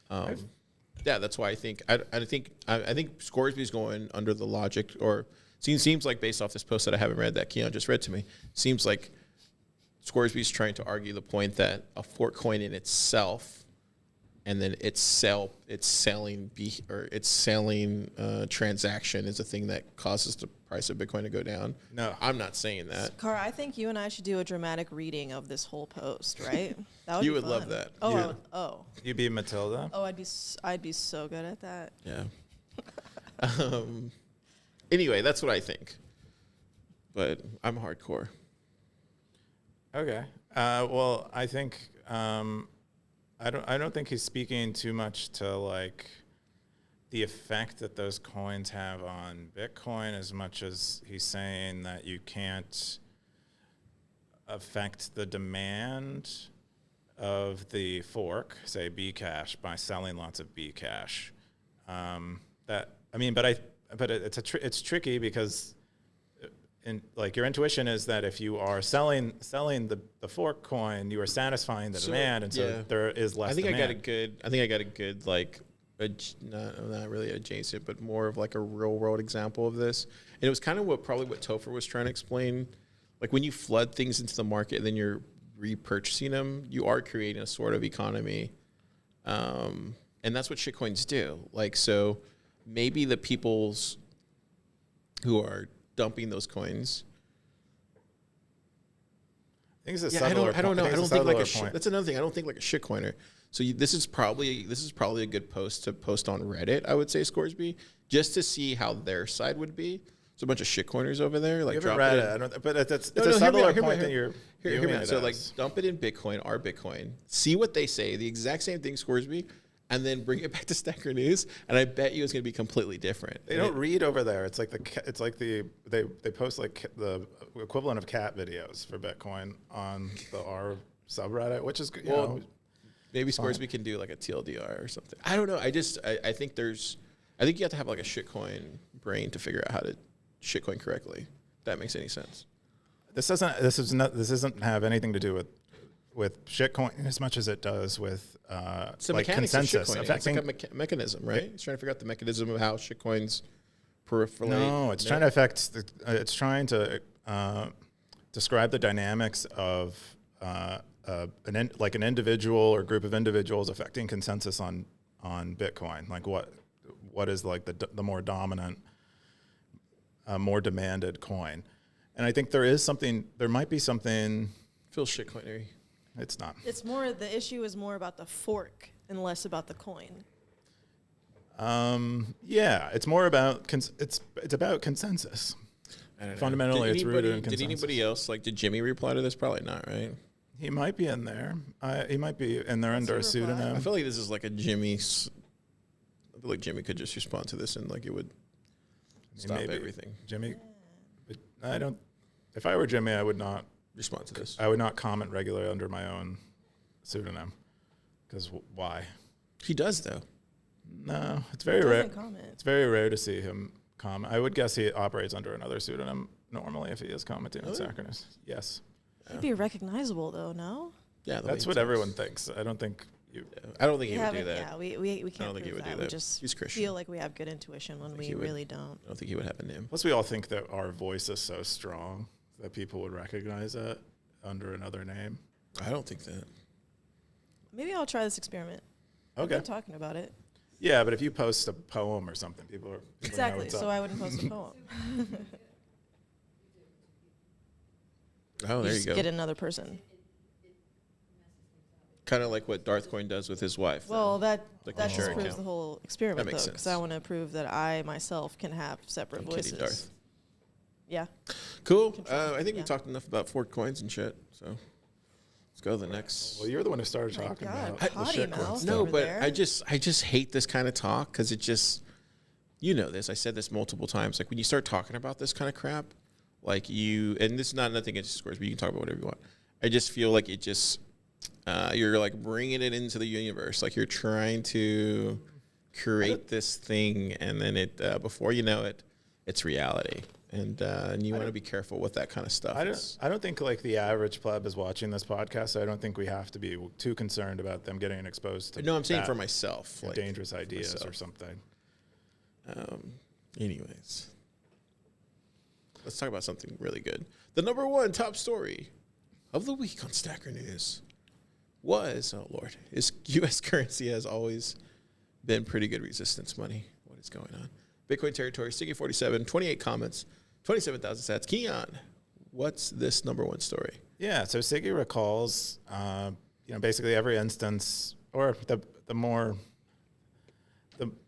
yeah, that's why I think Scoresby's going under the logic, or seems like, based off this post that I haven't read that Keyan just read to me, seems like Scoresby's trying to argue the point that a fork coin in itself, and then its selling transaction is a thing that causes the price of Bitcoin to go down. No, I'm not saying that. Car, I think you and I should do a dramatic reading of this whole post, right? That would You be would fun. love that. Oh, Yeah. I would, oh, You be Matilda? oh! I'd be so good at that. Yeah. Anyway, that's what I think. But I'm hardcore. Okay. Well, I think I don't think he's speaking too much to like the effect that those coins have on Bitcoin, as much as he's saying that you can't affect the demand of the fork, say Bcash, by selling lots of Bcash. It's tricky because like your intuition is that if you are selling the fork coin, you are satisfying the demand, and so there is less. I think demand. I got a good like, not really adjacent, but more of like a real world example of this. And it was kind of what Topher was trying to explain. Like, when you flood things into the market and then you're repurchasing them, you are creating a sort of economy, and that's what shitcoins do. Like, so maybe the peoples who are dumping those coins. I think it's a Yeah, subtler I don't know. I don't think like a point. that's another thing. I don't think like a shitcoiner. So this is probably a good post to post on Reddit, I would say, Scoresby, just to see how their side would be. There's a bunch of shitcoiners over there. Like, You haven't drop read it. it. I don't, but it's No, a hear me subtler out, point that you're hear viewing me out. it So, like, as. dump it in Bitcoin, our Bitcoin, see what they say, the exact same thing, Scoresby, and then bring it back to Stacker News, and I bet you it's going to be completely different. They don't read over there. It's like they post like the equivalent of cat videos for Bitcoin on the R subreddit, which is you know. Maybe Scoresby can do like a TLDR or something. I don't know. I think you have to have like a shitcoin brain to figure out how to shitcoin correctly. If that makes any sense. This doesn't have anything to do with shitcoin as much as it does with It's the like mechanics of consensus. shitcoining. It's like a mechanism, right? It's trying to figure out the mechanism of how shitcoins proliferate. No, it's trying to affect. It's trying to describe the dynamics of an individual or group of individuals affecting consensus on Bitcoin. Like what is like the more dominant, more demanded coin. And I think there might be something. Feels shitcoinery. It's not. It's more, the issue is more about the fork and less about the coin. Yeah, it's more about it's about consensus. I don't know. Fundamentally, it's rooted in Did anybody consensus. else, did Jimmy reply to this? Probably not, right? He might be in there. He might be in there under a he reply? pseudonym. I feel like this is like a Jimmy's. I feel like Jimmy could just respond to this and like it would stop Maybe. everything. Jimmy, but I don't. If I were Jimmy, I would not. Respond to this. I would not comment regularly under my own pseudonym. Because why? He does though. No, it's very Doesn't rare. comment. It's very rare to see him comment. I would guess he operates under another pseudonym normally if he is commenting on Really? Sacrinus. Yes, He'd be recognizable though, no? Yeah, the way that's he what talks. everyone thinks. I don't think you. Yeah. I don't think We he would do haven't- that. Yeah, we can't think he prove would do that. We that. just He's Christian. feel like we have good intuition when think we he would. really don't. I don't think he would have a name. Plus, we all think that our voice is so strong that people would recognize it under another name. I don't think that. Maybe I'll try this experiment. We've Okay. been talking about it. Yeah, but if you post a poem or something, people know Exactly. what's So up. I wouldn't post a poem. Oh, there you just go. get another person. Kind of like what Darth Coin does with his wife. Well, that Like that a just sharing proves account. the whole experiment, That makes though, because sense. I want to prove that I myself can have separate And Kitty voices. Darth. Yeah. Cool. Control. I think we Yeah. talked enough about fork coins and shit. So let's go to the next. Well, you're the one who started My talking God, about the potty shit mouth. coins. No, over but there. I just hate this kind of talk because it just, you know this. I said this multiple times. Like when you start talking about this kind of crap, like and this is not nothing against scores, but you can talk about whatever you want. I just feel like it just you're like bringing it into the universe. Like you're trying to create this thing, and then it before you know it, it's reality. And you want to be careful with that kind of stuff. I don't think like the average pleb is watching this podcast. So I don't think we have to be too concerned about them getting exposed to. No, I'm saying for myself, like dangerous ideas myself. or something. Anyways, let's talk about something really good. The number one top story of the week on Stacker News was, oh Lord, is U.S. currency has always been pretty good resistance money. What is going on? Bitcoin territory, Sticky 47, 28 comments, 27,000 sats. Keyan, what's this number one story? Yeah, so Siggy recalls, basically every instance, or the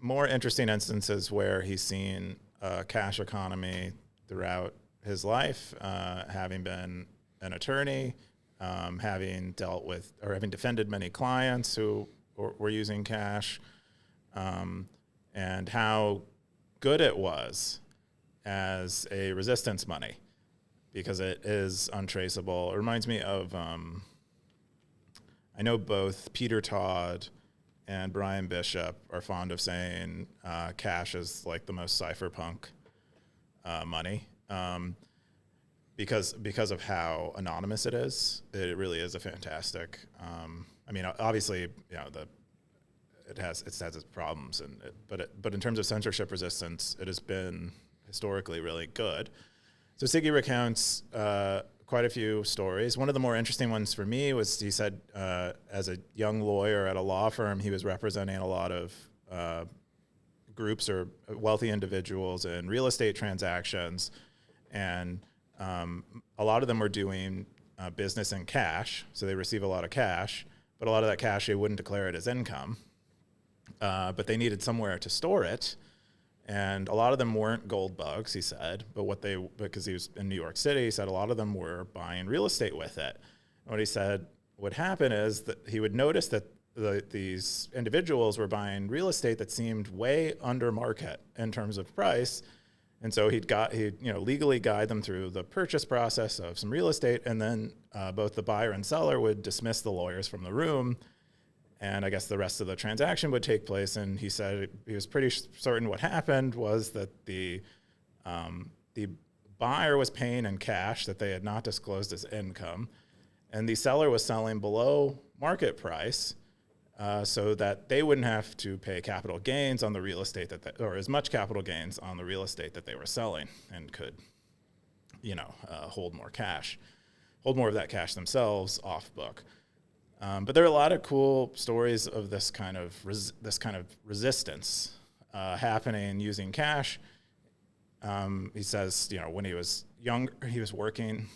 more interesting instances where he's seen a cash economy throughout his life, having been an attorney, having dealt with or having defended many clients who were using cash, and how good it was as a resistance money because it is untraceable. It reminds me of, I know both Peter Todd and Brian Bishop are fond of saying cash is like the most cypherpunk money because of how anonymous it is. It really is a fantastic. Obviously, it has its problems, but in terms of censorship resistance, it has been historically really good. So Siggy recounts quite a few stories. One of the more interesting ones for me was he said as a young lawyer at a law firm, he was representing a lot of groups or wealthy individuals in real estate transactions, and a lot of them were doing business in cash, so they receive a lot of cash, but a lot of that cash they wouldn't declare it as income. But they needed somewhere to store it. And a lot of them weren't gold bugs, he said, because he was in New York City, he said a lot of them were buying real estate with it. And what he said would happen is that he would notice that these individuals were buying real estate that seemed way under market in terms of price. And so he'd legally guide them through the purchase process of some real estate. And then both the buyer and seller would dismiss the lawyers from the room. And I guess the rest of the transaction would take place. And he said he was pretty certain what happened was that the buyer was paying in cash that they had not disclosed as income, and the seller was selling below market price, so that they wouldn't have to pay capital gains on the real estate or as much capital gains on the real estate that they were selling, and could, hold more of that cash themselves off book. But there are a lot of cool stories of this kind of resistance happening using cash. He says, when he was younger, he was working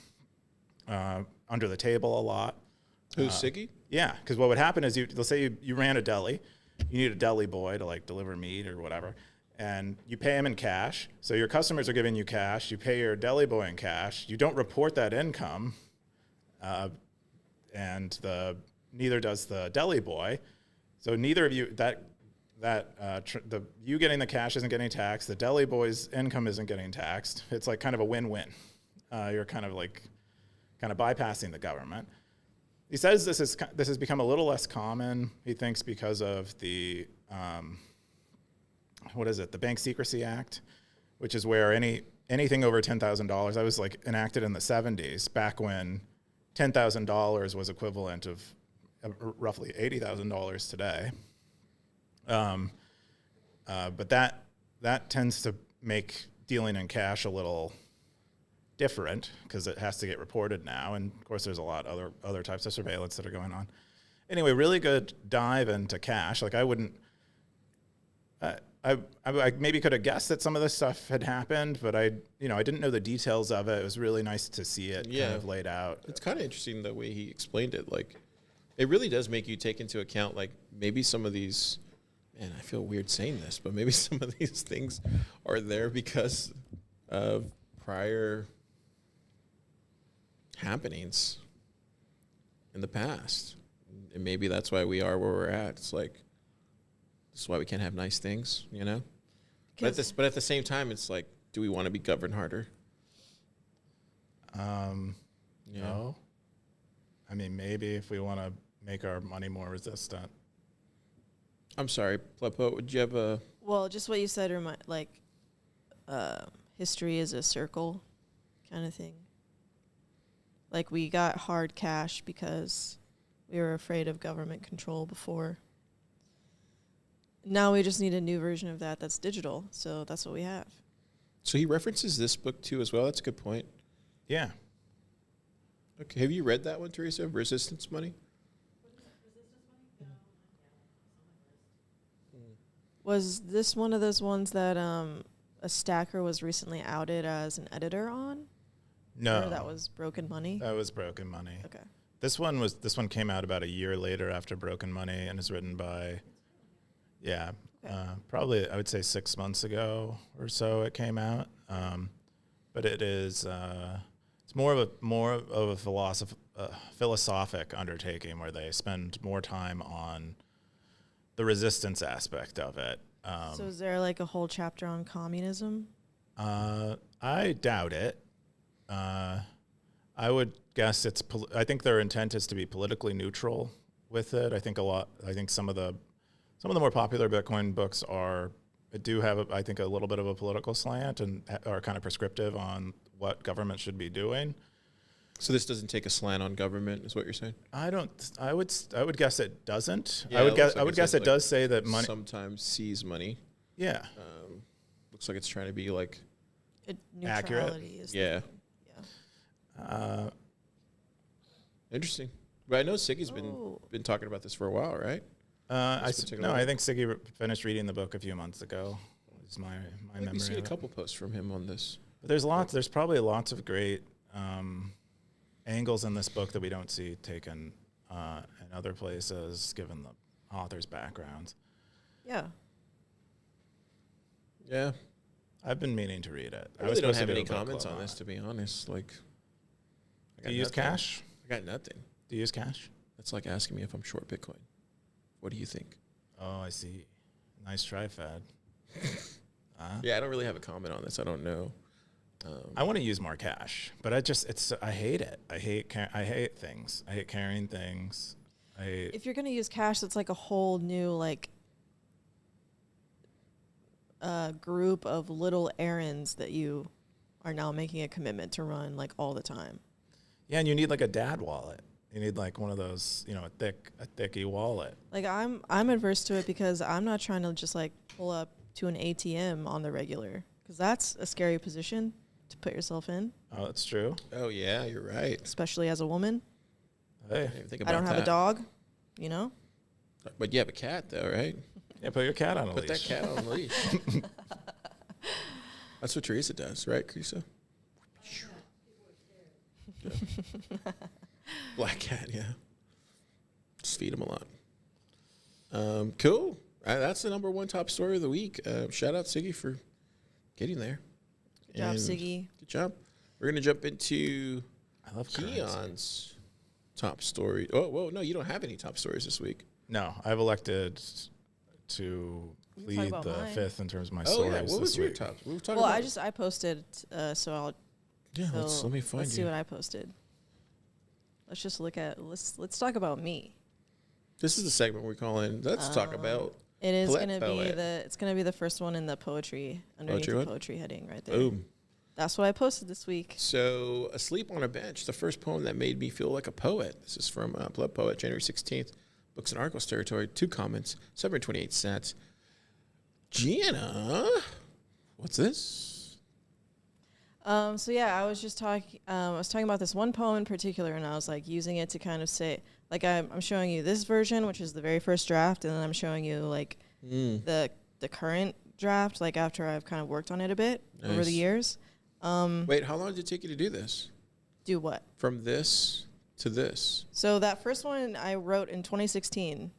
under the table a lot. Who's Siggy? Yeah, because what would happen is let's say you ran a deli, you need a deli boy to like deliver meat or whatever, and you pay him in cash. So your customers are giving you cash. You pay your deli boy in cash. You don't report that income, and neither does the deli boy. So neither of you, you getting the cash isn't getting taxed. The deli boy's income isn't getting taxed. It's like kind of a win-win. You're kind of bypassing the government. He says this has become a little less common. He thinks because of the the Bank Secrecy Act, which is where anything over $10,000. That was like enacted in the 70s, back when $10,000 was equivalent of roughly $80,000 today. But that tends to make dealing in cash a little different because it has to get reported now. And of course, there's a lot of other types of surveillance that are going on. Anyway, really good dive into cash. Like I maybe could have guessed that some of this stuff had happened, but I didn't know the details of it. It was really nice to see it kind of laid out. It's kind of interesting the way he explained it. Like, it really does make you take into account, like, maybe some of these, man, I feel weird saying this, but maybe some of these things are there because of prior happenings in the past. And maybe that's why we are where we're at. It's like, this is why we can't have nice things, But at the same time, it's like, do we want to be governed harder? No. I mean, maybe if we want to make our money more resistant. I'm sorry, Plepo, would you have a... Well, just what you said, history is a circle kind of thing. Like, we got hard cash because we were afraid of government control before. Now we just need a new version of that that's digital, so that's what we have. So he references this book too as well. That's a good point. Yeah. Okay, have you read that one, Teresa? Resistance Money? Was this one of those ones that a stacker was recently outed as an editor on? No. Or that was Broken Money? That was Broken Money. Okay. This one came out about a year later after Broken Money and is written by, probably I would say 6 months ago or so it came out. But it is it's more of a philosophic undertaking where they spend more time on the resistance aspect of it. So is there like a whole chapter on communism? I doubt it. I would guess I think their intent is to be politically neutral with it. I think some of the more popular Bitcoin books do have I think a little bit of a political slant and are kind of prescriptive on what government should be doing. So this doesn't take a slant on government, is what you're saying? I would guess it doesn't. Yeah, I would guess it does say that money sometimes seize money. Yeah. Looks like it's trying to be like Accurate. Neutrality is the yeah. thing. Yeah. Interesting. But I know Siggy's Oh. been talking about this for a while, right? I think Siggy finished reading the book a few months ago. Is my memory. We've seen a of it. couple posts from him on this. But there's probably lots of great angles in this book that we don't see taken in other places, given the author's backgrounds. Yeah. Yeah. I've been meaning to read it. I really don't supposed to have do any a book comments club on this, to be honest. Like, Do you use cash? I got nothing. Do you use cash? That's like asking me if I'm short Bitcoin. What do you think? Oh, I see. Nice try, Fad. Yeah, I don't really have a comment on this. I don't know. I want to use more cash, but I hate it. I hate things. I hate carrying things. If you're going to use cash, that's like a whole new like group of little errands that you are now making a commitment to run like all the time. Yeah, and you need like a dad wallet. You need like one of those, a thicky wallet. Like I'm adverse to it because I'm not trying to just like pull up to an ATM on the regular, because that's a scary position to put yourself in, Oh, that's true. Oh, yeah, you're right. especially as a woman. Hey, I didn't even think I about don't have a that. dog, you know? But you have a cat, though, right? yeah, put your cat on a Put leash. that cat on a leash. That's what Teresa does, right, Teresa? Yeah. Black cat, yeah. Just feed him a lot. Cool. That's the number one top story of the week. Shout out Siggy for getting there. Good job, And Siggy. Good job. We're going to jump into I love currency. Keyan's top story. Oh, whoa, no, you don't have any top stories this week. No, I've elected to can talk plead about the mine. fifth in terms of my Oh, stories yeah. What this was your week. top? We were talking Well, about I posted, so I'll. Yeah, let me find Let's see you. what I posted. Let's just look at. Let's talk about me. This is the segment we're calling Let's Talk About. It is Poet gonna be Poet. it's gonna be the first one in the poetry underneath Poetry the one? poetry heading right there. Boom. That's what I posted this week. So, Asleep on a Bench, the first poem that made me feel like a poet. This is from Blood Poet, January 16th. Books and Articles territory. 2 comments, 728 cents. Gianna, what's this? So yeah, I was just talking. I was talking about this one poem in particular, and I was like using it to kind of say, like, I'm showing you this version, which is the very first draft, and then I'm showing you like the current draft, like after I've kind of worked on it a bit over Nice. the years. Wait, how long did it take you to do this? Do what? From this to this? So that first one I wrote in 2016,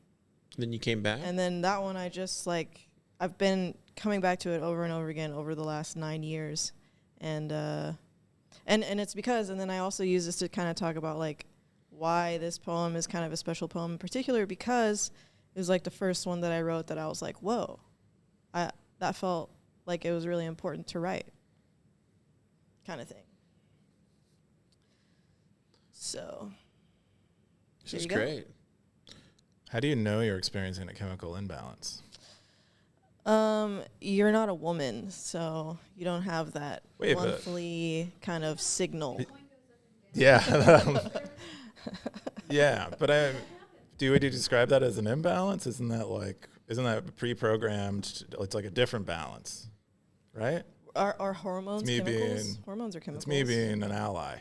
Then you came back? and then that one I just like I've been coming back to it over and over again over the last 9 years, and it's because, and then I also use this to kind of talk about like why this poem is kind of a special poem in particular, because it was like the first one that I wrote that I was like, whoa, that felt like it was really important to write, kind of thing. So This there is you go. great. How do you know you're experiencing a chemical imbalance? You're not a woman, so you don't have that Wait, but- monthly kind of signal. Yeah. Yeah, but would you describe that as an imbalance? Isn't that pre-programmed? It's like a different balance, right? Are hormones It's me chemicals? Hormones are chemicals. It's me being an ally.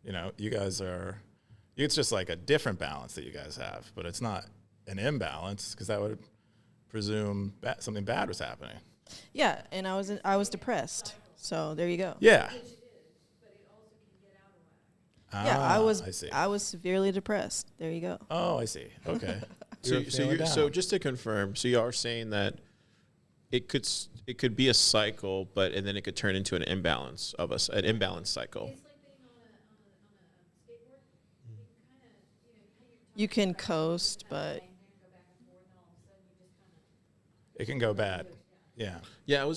You know, you guys are. It's just like a different balance that you guys have, but it's not an imbalance because that would presume something bad was happening. Yeah, and I was depressed. So there you go. Yeah. Yeah, I see. I was severely depressed. There you go. Oh, I see. Okay. So just to confirm, so you are saying that it could be a cycle, and then it could turn into an imbalance an imbalance cycle. It's like being on a skateboard. You can kind of, You can coast, but go back and forth, and all of a sudden you just kind of. It can go bad. Yeah. Yeah,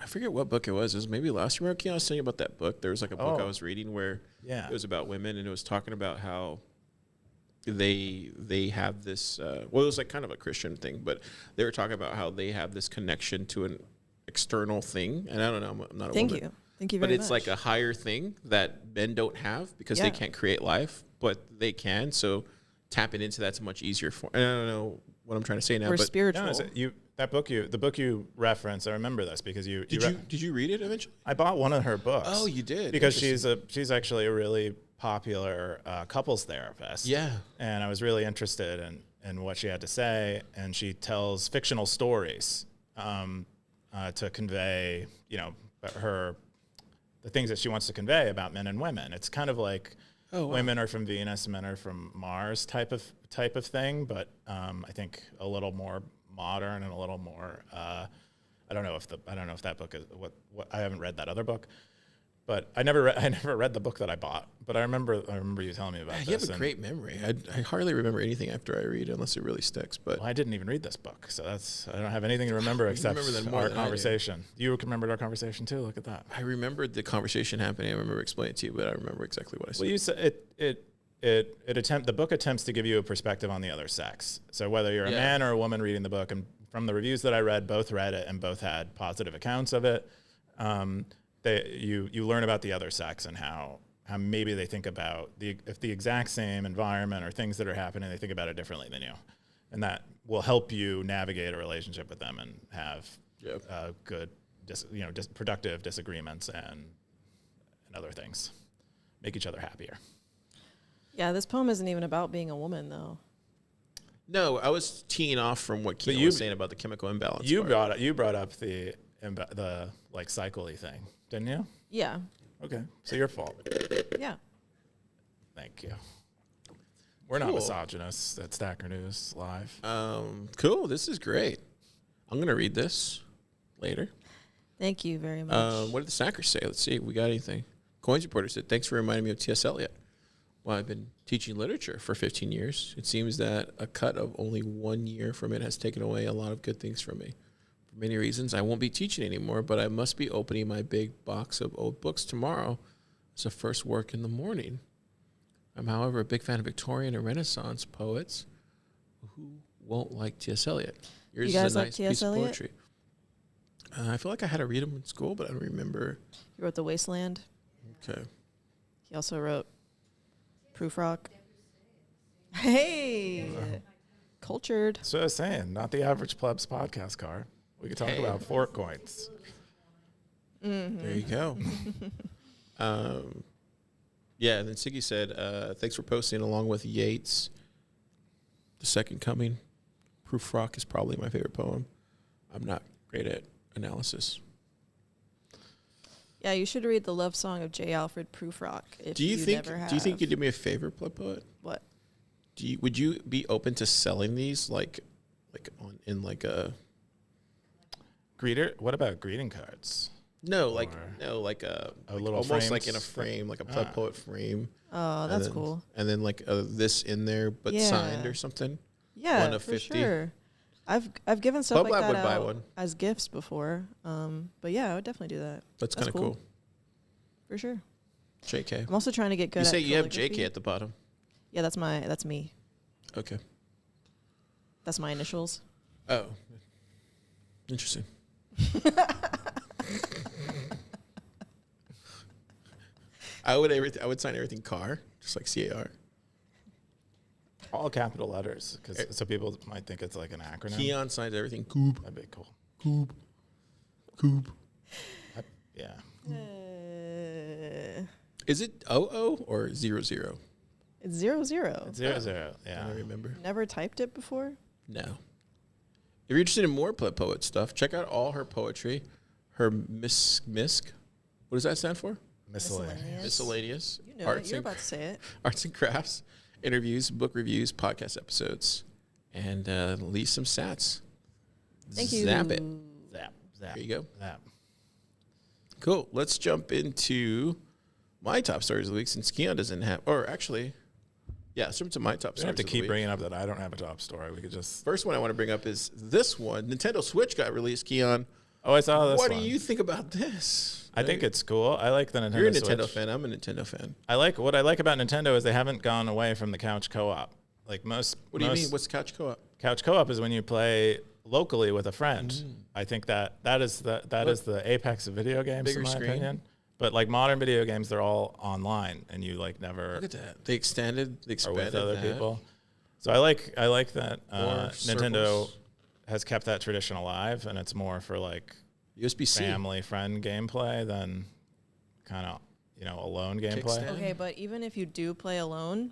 I forget what book it was. It was maybe last year. I was telling you about that book. There was like a book I Oh. was reading where Yeah. it was about women, and it was talking about how they have this. It was like kind of a Christian thing, but they were talking about how they have this connection to an external thing. And I don't know. I'm not a thank woman. you. Thank you But very it's much. like a higher thing that men don't have because they Yeah. can't create life, but they can. So tapping into that's much easier for. And I don't know what I'm trying to say now, We're but spiritual. No, the book you reference, I remember this because did you read it eventually? I bought one of her books. Oh, you did? Because she's actually a really popular couples therapist. Yeah. And I was really interested in what she had to say, and she tells fictional stories to convey, the things that she wants to convey about men and women. It's kind of like women are from Venus, men are from Mars type of thing, but I think a little more modern and a little more. I don't know if that book is what I haven't read that other book, but I never read the book that I bought. But I remember you telling me about You this. have a great memory. I hardly remember anything after I read unless it really sticks. But Well, I didn't even read this book, so I don't have anything to remember except remember that more our than I do. conversation. You remembered our conversation too. Look at that. I remembered the conversation happening. I remember explaining it to you, but I remember exactly what I said. Well, you said the book attempts to give you a perspective on the other sex. So whether you're a Yeah. man or a woman reading the book, and from the reviews that I read, both read it and both had positive accounts of it. You learn about the other sex and how maybe they think about if the exact same environment or things that are happening, they think about it differently than you, and that will help you navigate a relationship with them and have good, productive disagreements and other things, make each other happier. Yeah, this poem isn't even about being a woman, though. No, I was teeing off from what Keyan was saying about the chemical imbalance. You part. brought up the like cycle-y thing, didn't you? Yeah, Okay, so your fault. yeah. Thank you. We're not Cool. misogynists at Stacker News Live. Cool. This is great. I'm gonna read this later. Thank you very much. What did the snackers say? Let's see. We got anything? Coins Reporter said, "Thanks for reminding me of T.S. Eliot. Well, I've been teaching literature for 15 years. It seems that a cut of only 1 year from it has taken away a lot of good things from me. For many reasons, I won't be teaching anymore, but I must be opening my big box of old books tomorrow as a first work in the morning. I'm, however, a big fan of Victorian and Renaissance poets. Who won't like T.S. Eliot? Yours You guys is a like nice T.S. piece Eliot? of poetry. I feel like I had to read them in school, but I don't remember. He wrote The Wasteland. Okay. He also wrote Proof Rock. Hey, cultured. So I was saying, not the average plebs podcast car. We could talk Hey. about fork coins. There you go. Yeah, and then Siggy said, thanks for posting along with Yeats. The Second Coming. Proof Rock is probably my favorite poem. I'm not great at analysis. Yeah, you should read the love song of J. Alfred Prufrock. If Do you think never have. you could do me a favor, Pleb Poet? What? Would you be open to selling these like in a What about greeting cards? no Or a little almost like frames? in a frame, like a Pleb Poet frame. Oh, And that's then- cool. And then like this in there but signed Yeah. or something. Yeah, one of for 50. sure. I've given stuff Pub like Lab that would buy out one. as gifts before. But yeah, I would definitely do that. That's kind of cool. cool. For sure. JK. I'm also trying to get good You at say you have calligraphy. JK at the bottom. Yeah, that's me. Okay. That's my initials. Oh, interesting. I would sign everything Car, just like CAR. All capital letters, because so people might think it's like an acronym. Keyan signs everything Coop. That'd be cool. Coop. Coop. Yeah. Is it 00 or 00? It's 00. It's 0-0. Yeah. I don't remember. Never typed it before. No. If you're interested in more poet stuff, check out all her poetry. Her misc. What does that stand for? Miscellaneous. Miscellaneous. You know it. You're about to say it. Arts and crafts, interviews, book reviews, podcast episodes, and leave some stats. Thank you. Zap it. Zap. There you go. Zap. Cool. Let's jump into my top stories of the week since Keyan doesn't have, or actually, yeah, let's jump to my top We stories. don't have to of the keep week. bringing up that I don't have a top story. We could just. First one I want to bring up is this one. Nintendo Switch got released, Keyan. Oh, I saw this What one. do you think about this? I think it's cool. I like the Nintendo You're a Switch. Nintendo fan. I'm a Nintendo fan. What I like about Nintendo is they haven't gone away from the couch co-op. Like most. What do you mean? What's couch co-op? Couch co-op is when you play locally with a friend. I think that is the apex of video games Bigger in my screen? opinion. But like modern video games, they're all online, and you like never Look at that. They expanded are expanded with other that. people. So I like that Or Nintendo circles. has kept that tradition alive, and it's more for like USB-C. family friend gameplay than kind of alone gameplay. Kickstand. Okay, but even if you do play alone,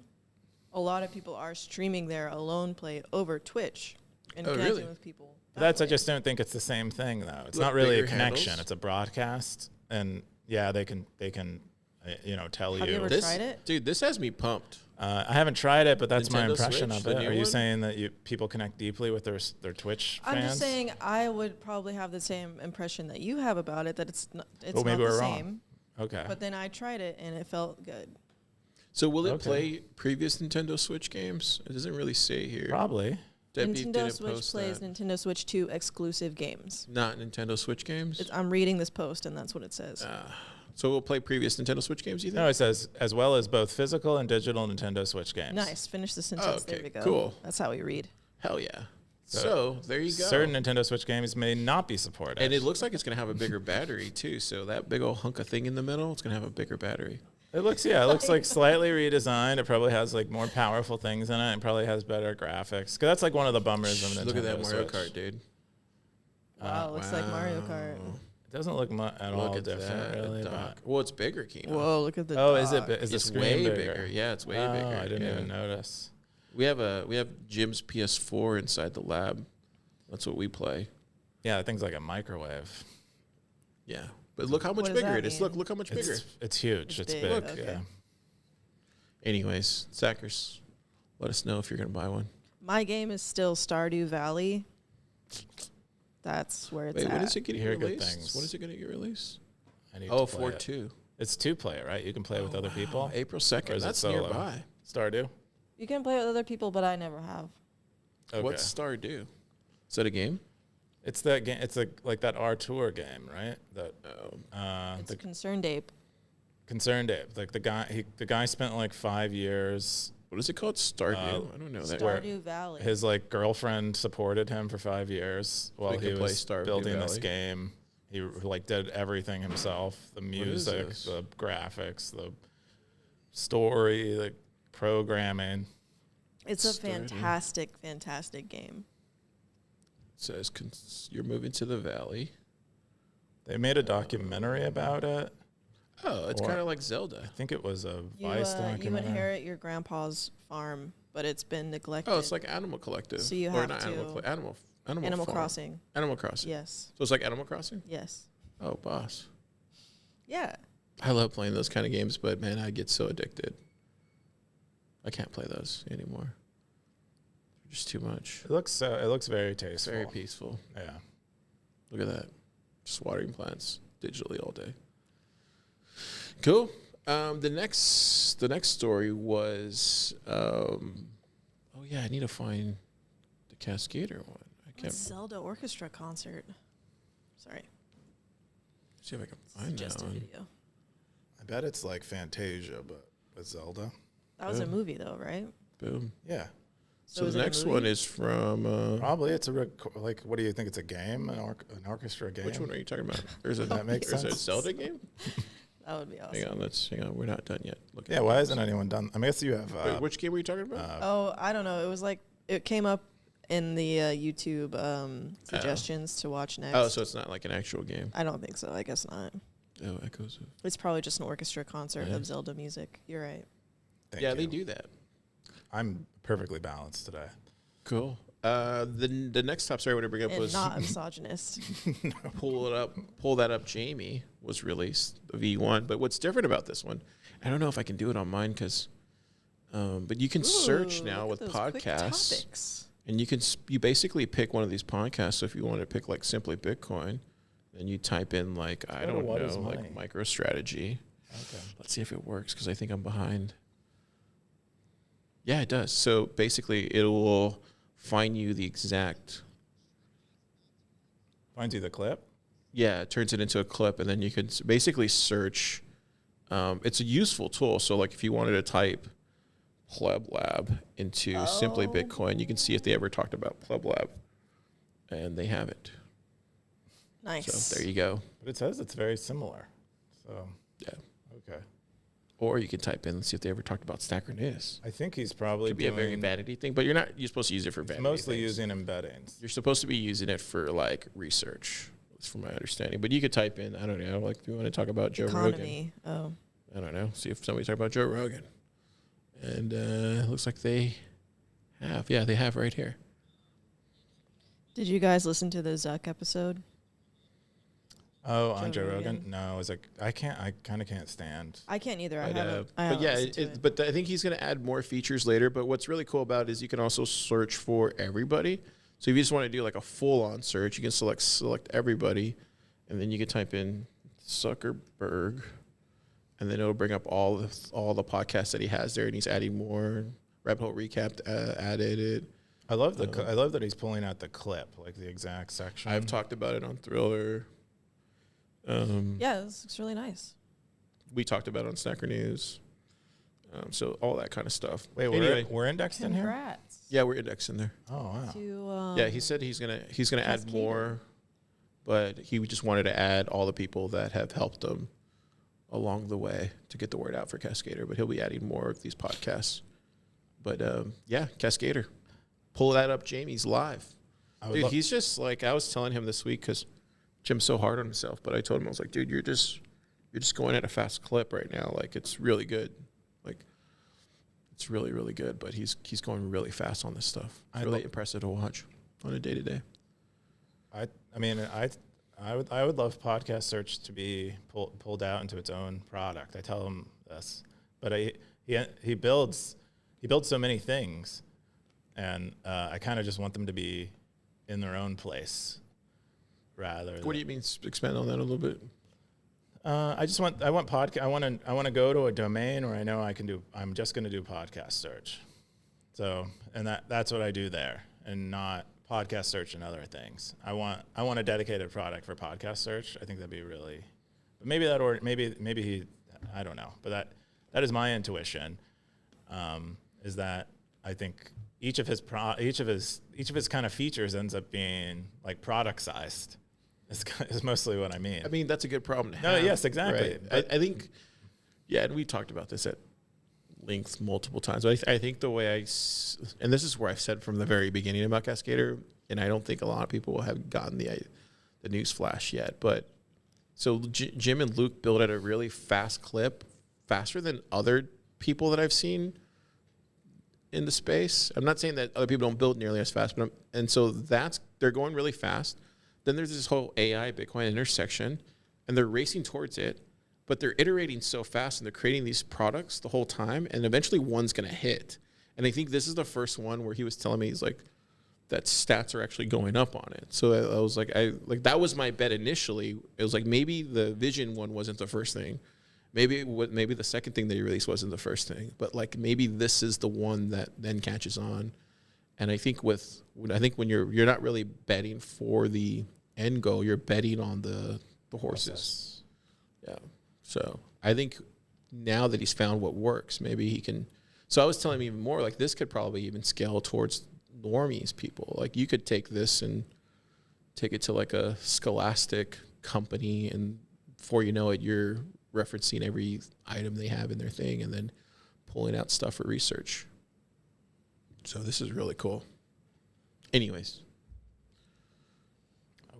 a lot of people are streaming their alone play over Twitch and Oh, connecting really? with people. But that's I way. just don't think it's the same thing though. It's Look, not really a bigger connection. handles? It's a broadcast, and yeah, they can tell Have you. you ever This, tried it? dude, this has me pumped. I haven't tried it, but that's my Nintendo impression Switch, of the it. new Are you one? saying that people connect deeply with their Twitch I'm fans? just saying I would probably have the same impression that you have about it, that it's not Well, maybe the we're wrong. same. Okay. But then I tried it and it felt good. So will it Okay. play previous Nintendo Switch games? It doesn't really say here. Probably. Debbie Nintendo didn't Switch post plays that. Nintendo Switch 2 exclusive games. Not Nintendo Switch games? I'm reading this post and that's what it says. So we'll play previous Nintendo Switch games, you think? No, it says as well as both physical and digital Nintendo Switch games. Nice. Finish the sentence. There okay, we go. cool. That's how we read. Hell yeah. So, So there you go. Certain Nintendo Switch games may not be supported. And it looks like it's going to have a bigger battery, too. So that big old hunk of thing in the middle, it's going to have a bigger battery. It looks like slightly redesigned. It probably has like more powerful things in it. It probably has better graphics. Because that's like one of the bummers of Nintendo Look at that Mario Switch. Kart, dude. Wow, looks like Mario Kart. It doesn't look at all Look at different, that really. dock. Well, it's bigger, Keanu. Whoa, look at the Oh, is it? dock. Is the It's screen way bigger? bigger. Yeah, it's way Oh, bigger. I didn't Yeah. even notice. We have Jim's PS4 inside the lab. That's what we play. Yeah, that thing's like a microwave. Yeah. But look how much What does bigger that it is. mean? Look how much bigger. It's huge. It's It's big. big. Look. Yeah. Anyways, Zachers, let us know if you're going to buy one. My game is still Stardew Valley. That's where it's Wait, at. when is it getting You hear good released? things. When is it going to get released? I need Oh, to play it. 4/2. It's 2-player, right? You can play with other people. April Or 2nd. is it That's solo? nearby. Stardew. You can play with other people, but I never have. Okay. What's Stardew? Is that a game? It's that game. It's like that R-Tour game, right? That It's the Concerned Ape. Concerned Ape. Like the guy spent like 5 years. What is it called? Stardew? I don't know that. Where Stardew Valley. His like girlfriend supported him for 5 years while They he could play was Stardew building this Valley. game. He like did everything himself: the is music, this? the graphics, the story, the programming. It's a Stardew. fantastic game. It says you're moving to the valley. They made a documentary about it. Oh, it's Or- kind of like Zelda. I think it was a You, Vice you documentary. inherit your grandpa's farm, but it's been neglected. Oh, it's like Animal Collective. So you or have not to- Animal Animal Farm. Crossing. Animal Crossing. Yes. So it's like Animal Crossing? Yes. Oh, boss. Yeah. I love playing those kind of games, but man, I get so addicted. I can't play those anymore. They're just too much. It looks very It's tasteful. very peaceful. Yeah. Look at that. Just watering plants digitally all day. Cool. The next story was oh yeah, I need to find the Cascader one. I can't Zelda Orchestra concert. Sorry. see if I can find that Just a one. video. I bet it's like Fantasia, but with Zelda. That was a Yeah. movie, though, right? Boom. Yeah. So is the it a next movie? one is from Probably it's a like. What do you think? It's a game, an orchestra game. which one are you talking about? There's a That makes there's a sense. Zelda game. That would be awesome. Hang on. We're not done yet. Look at Yeah. the Why games. isn't anyone done? I mean, I guess you have. Wait, which game were you talking about? Oh, I don't know. It was like it came up in the YouTube suggestions to watch next. Oh, so it's not like an actual game. I don't think so. I guess not. Oh, Echoes of. It's probably just an orchestra concert Yeah. of Zelda music. You're right. Thank Yeah, you. they do that. I'm perfectly balanced today. Cool. The next top story I want to bring up And was not a misogynist. Pull That Up Jamie was released, the V1. But what's different about this one, I don't know if I can do it on mine because, but you can search Ooh, now look with at those quick podcasts, topics. and you basically pick one of these podcasts. So if you want to pick like Simply Bitcoin, then you type in like I Go to don't What Is know Money. like MicroStrategy. Okay. Let's see if it works because I think I'm behind. Yeah, it does. So basically, it will find you the exact. Finds you the clip. Yeah, it turns it into a clip, and then you can basically search. It's a useful tool. So, like, if you wanted to type Pleb Lab into Simply Bitcoin, you can see if they ever talked about Pleb Lab, and they haven't. Nice. So there you go. But it says it's very similar. So Yeah. okay. Or you can type in and see if they ever talked about Stacker News. I think he's probably Could be a very doing- vanity thing, but you're supposed to use it for vanity. mostly things. using embeddings. You're supposed to be using it for like research, that's from my understanding. But you could type in, I don't know, like if you want to talk about Joe Rogan. Economy. Oh. I don't know. See if somebody talk about Joe Rogan. And it looks like they have. Yeah, they have right here. Did you guys listen to the Zuck episode? Oh, on Joe Joe Rogan? Rogan. No, I was like, I kind of can't stand. I can't either. I But, haven't. but yeah, listened to it. but I think he's going to add more features later. But what's really cool about it is you can also search for everybody. So if you just want to do like a full-on search, you can select everybody, and then you can type in Zuckerberg, and then it'll bring up all the podcasts that he has there, and he's adding more. Rabbit Hole Recap added it. I love I love that he's pulling out the clip, like the exact section. I've talked about it on Thriller. Yeah, this looks really nice. We talked about it on Stacker News. So all that kind of stuff. Wait, anyway, we're indexed in here? Congrats. yeah, we're indexing there. Oh wow. To, Yeah, he said he's gonna add Cascader. more, but he just wanted to add all the people that have helped him along the way to get the word out for Cascader. But he'll be adding more of these podcasts. But yeah, Cascader, Pull That Up Jamie's live. I would Dude, lo- he's just like, I was telling him this week because Jim's so hard on himself, but I told him, I was like, dude, you're just going at a fast clip right now. Like, it's really good. Like, it's really, really good, but he's going really fast on this stuff. It's really impressive to watch on a day-to-day. I mean, I would love podcast search to be pulled out into its own product. I tell him this, but he builds so many things, and I kind of just want them to be in their own place, rather. What do you mean? Expand on that a little bit. I want podcast. I want to go to a domain where I know I'm just going to do podcast search. So, and that's what I do there, and not podcast search and other things. I want a dedicated product for podcast search. I think that'd be really, but maybe he, I don't know, but that is my intuition. Is that I think each of his kind of features ends up being like product sized. Is mostly what I mean. I mean, that's a good problem to No, have. yes, exactly. Right? I think, yeah, and we talked about this at length multiple times. But I think the way and this is where I've said from the very beginning about Cascader, and I don't think a lot of people have gotten the news flash yet. But so Jim and Luke build at a really fast clip, faster than other people that I've seen in the space. I'm not saying that other people don't build nearly as fast, but so they're going really fast. Then there's this whole AI Bitcoin intersection, and they're racing towards it, but they're iterating so fast and they're creating these products the whole time, and eventually one's going to hit. And I think this is the first one where he was telling me, he's like, that stats are actually going up on it. So I was like, that was my bet initially. It was like, maybe the Vision one wasn't the first thing. Maybe the second thing that he released wasn't the first thing, but like maybe this is the one that then catches on. And I think when you're not really betting for the end goal, you're betting on the horses. Yeah. So I think now that he's found what works, maybe he can So I was telling him even more, like this could probably even scale towards normies people. Like you could take this and take it to like a scholastic company, and before you know it, you're referencing every item they have in their thing and then pulling out stuff for research. So this is really cool. Anyways.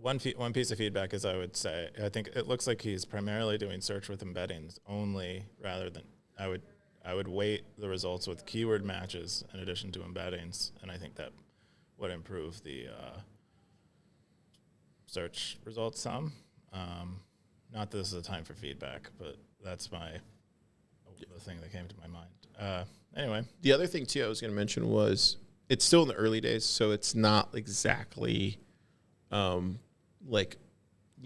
One piece of feedback is I would say, I think it looks like he's primarily doing search with embeddings only rather than, I would weight the results with keyword matches in addition to embeddings, and I think that would improve the search results some. Not that this is a time for feedback, but that's the thing that came to my mind. Anyway. The other thing, too, I was going to mention was it's still in the early days, so it's not exactly like,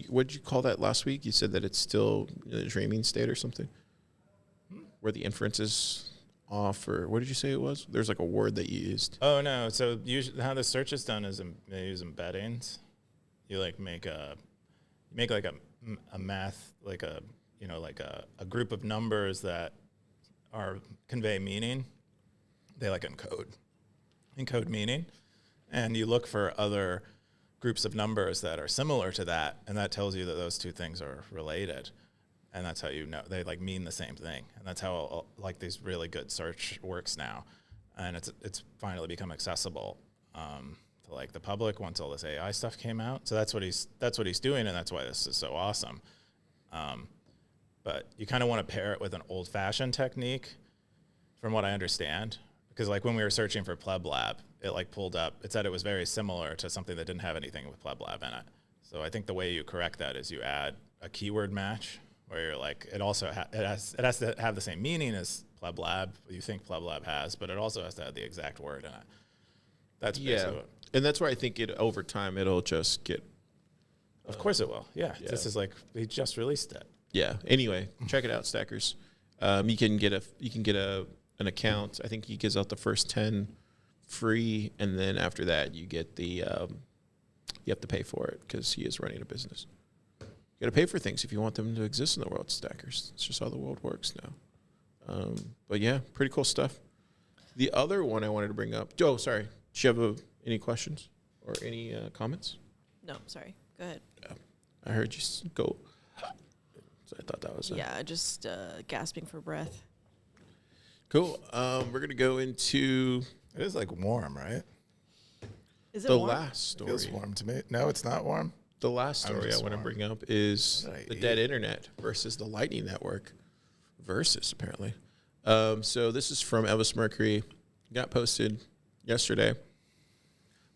what did you call that last week? You said that it's still in a dreaming state or something, where the inference is off, or what did you say it was? There's like a word that you used. Oh, no. So usually how the search is done is they use embeddings. You like make like a math, like a, you know, like a group of numbers that convey meaning. They like encode meaning, and you look for other groups of numbers that are similar to that, and that tells you that those two things are related, and that's how you know they like mean the same thing, and that's how like these really good search works now, and it's finally become accessible to like the public once all this AI stuff came out. So that's what he's doing, and that's why this is so awesome. But you kind of want to pair it with an old-fashioned technique, from what I understand, because like when we were searching for PlebLab, it like pulled up. It said it was very similar to something that didn't have anything with PlebLab in it. So I think the way you correct that is you add a keyword match, where you're like, it also it has to have the same meaning as PlebLab, you think PlebLab has, but it also has to have the exact word in it. That's basically what. And that's where I think over time it'll just get. Of course it will. Yeah. This is like we just released it. Yeah. Anyway, check it out, Stackers. You can get an account. I think he gives out the first 10 free, and then after that you get the you have to pay for it because he is running a business. You got to pay for things if you want them to exist in the world, Stackers. It's just how the world works now. But yeah, pretty cool stuff. The other one I wanted to bring up. Oh, sorry. Do you have any questions or any comments? No, sorry. Go ahead. Yeah. I heard you go. So I thought that was just gasping for breath. cool. We're gonna go into It is like warm, right? Is it the warm? last story. Feels warm to me. No, it's not warm. The last story I just want to warm. bring up is What did I the eat? dead internet versus the Lightning Network versus apparently. So this is from Elvis Mercury. Got posted yesterday.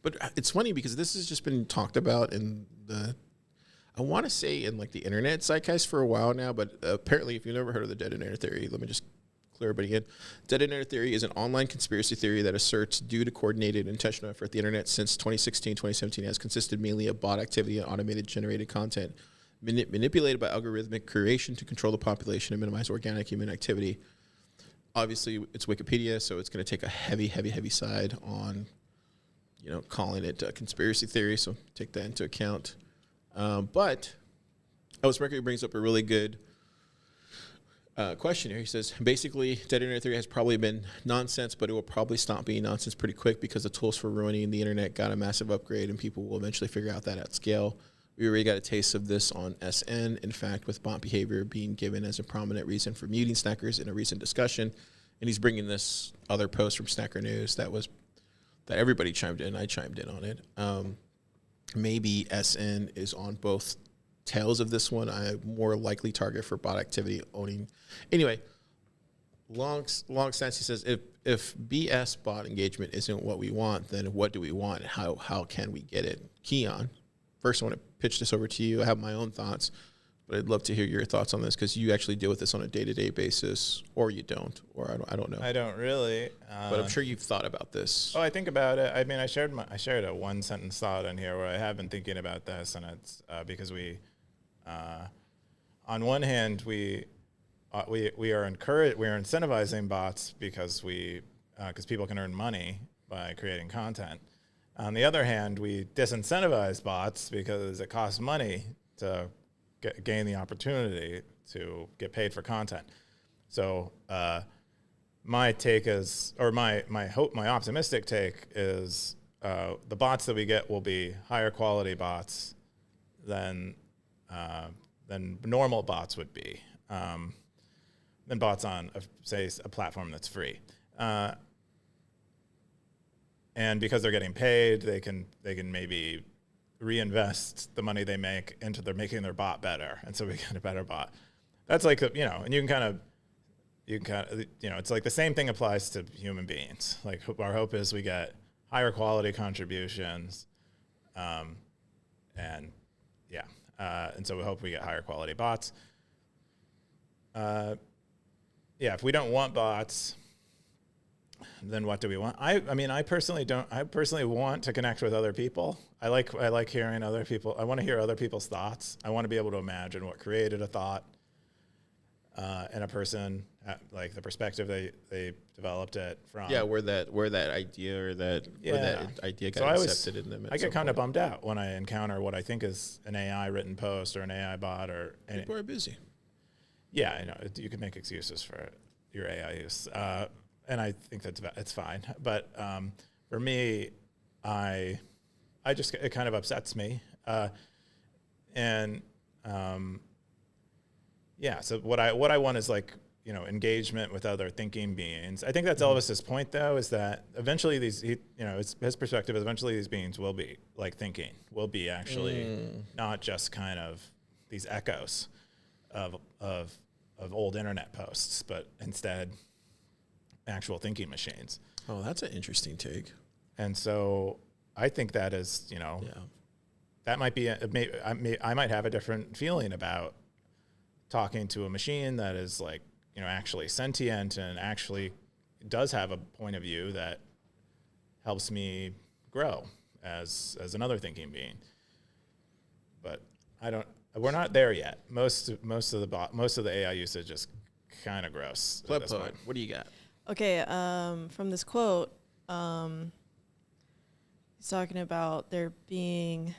But it's funny because this has just been talked about in I want to say in like the internet zeitgeist for a while now, but apparently if you've never heard of the dead internet theory, let me just clear everybody in. Dead internet theory is an online conspiracy theory that asserts due to coordinated intentional effort, the internet since 2016, 2017 has consisted mainly of bot activity and automated generated content manipulated by algorithmic creation to control the population and minimize organic human activity. Obviously, it's Wikipedia, so it's going to take a heavy side on, calling it a conspiracy theory. So take that into account. But Elvis Mercury brings up a really good question here. He says, basically, dead internet theory has probably been nonsense, but it will probably stop being nonsense pretty quick because the tools for ruining the internet got a massive upgrade, and people will eventually figure out that at scale. We already got a taste of this on SN, in fact, with bot behavior being given as a prominent reason for muting snackers in a recent discussion. And he's bringing this other post from Snacker News that everybody chimed in. I chimed in on it. Maybe SN is on both tails of this one. I'm more likely target for bot activity owning. Anyway, long stance, he says, if BS bot engagement isn't what we want, then what do we want? And how can we get it? Keyan, first I want to pitch this over to you. I have my own thoughts, but I'd love to hear your thoughts on this because you actually deal with this on a day-to-day basis, or you don't, or I don't know. I don't really. But I'm sure you've thought about this. Oh, I think about it. I mean, I shared a one-sentence thought in here where I have been thinking about this, and it's because we, on one hand, we are incentivizing bots because people can earn money by creating content. On the other hand, we disincentivize bots because it costs money to gain the opportunity to get paid for content. So my take is, or my hope, my optimistic take is, the bots that we get will be higher quality bots than normal bots would be, than bots on, say, a platform that's free. And because they're getting paid, they can maybe reinvest the money they make into making their bot better, and so we get a better bot. That's like, you know, and you can kind of, you know, it's like the same thing applies to human beings. Like our hope is we get higher quality contributions, and yeah, and so we hope we get higher quality bots. Yeah, if we don't want bots, then what do we want? I mean, I personally don't. I personally want to connect with other people. I like hearing other people. I want to hear other people's thoughts. I want to be able to imagine what created a thought in a person, like the perspective they developed it from. Yeah, where that idea or that idea got accepted in them. I get kind of bummed out when I encounter what I think is an AI written post or an AI bot or people are busy. Yeah, I know you can make excuses for your AI use, and I think it's fine. But for me, it kind of upsets me, and yeah. So what I want is, like, you know, engagement with other thinking beings. I think that's Elvis's point, though, is that eventually his perspective is eventually these beings will be like thinking, will be actually not just kind of these echoes of old internet posts, but instead actual thinking machines. Oh, that's an interesting take. And so I think that is, you know, that might be, I might have a different feeling about talking to a machine that is, like, you know, actually sentient and actually does have a point of view that helps me grow as another thinking being. But we're not there yet. Most of the AI usage is kind of gross. PullThat, what do you got? Okay, from this quote, he's talking about there being,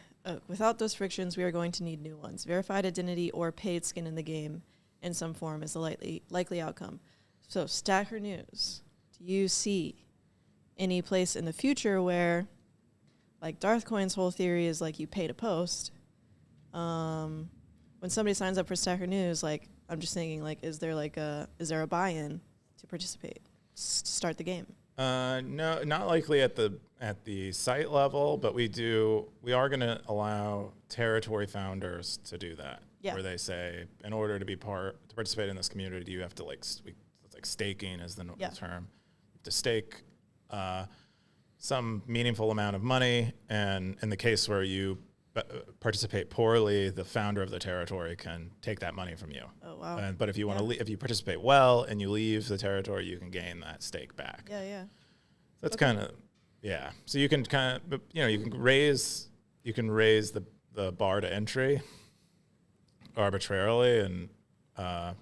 without those frictions, we are going to need new ones. Verified identity or paid skin in the game in some form is the likely outcome. So, Stacker News, do you see any place in the future where, like, Darth Coin's whole theory is, like, you pay to post? When somebody signs up for Stacker News, like, I'm just thinking, like, is there a buy-in to participate, to start the game? No, not likely at the site level, but we are going to allow territory founders to do that. Yeah. Where they say, in order to participate in this community, you have to, it's like staking is the term. You have to stake some meaningful amount of money, and in the case where you participate poorly, the founder of the territory can take that money from you. Oh, wow. But if you want to, if you participate well and you leave the territory, you can gain that stake back. Yeah, yeah. That's kind of, yeah. So you can kind of, you know, you can raise the bar to entry arbitrarily, and you know,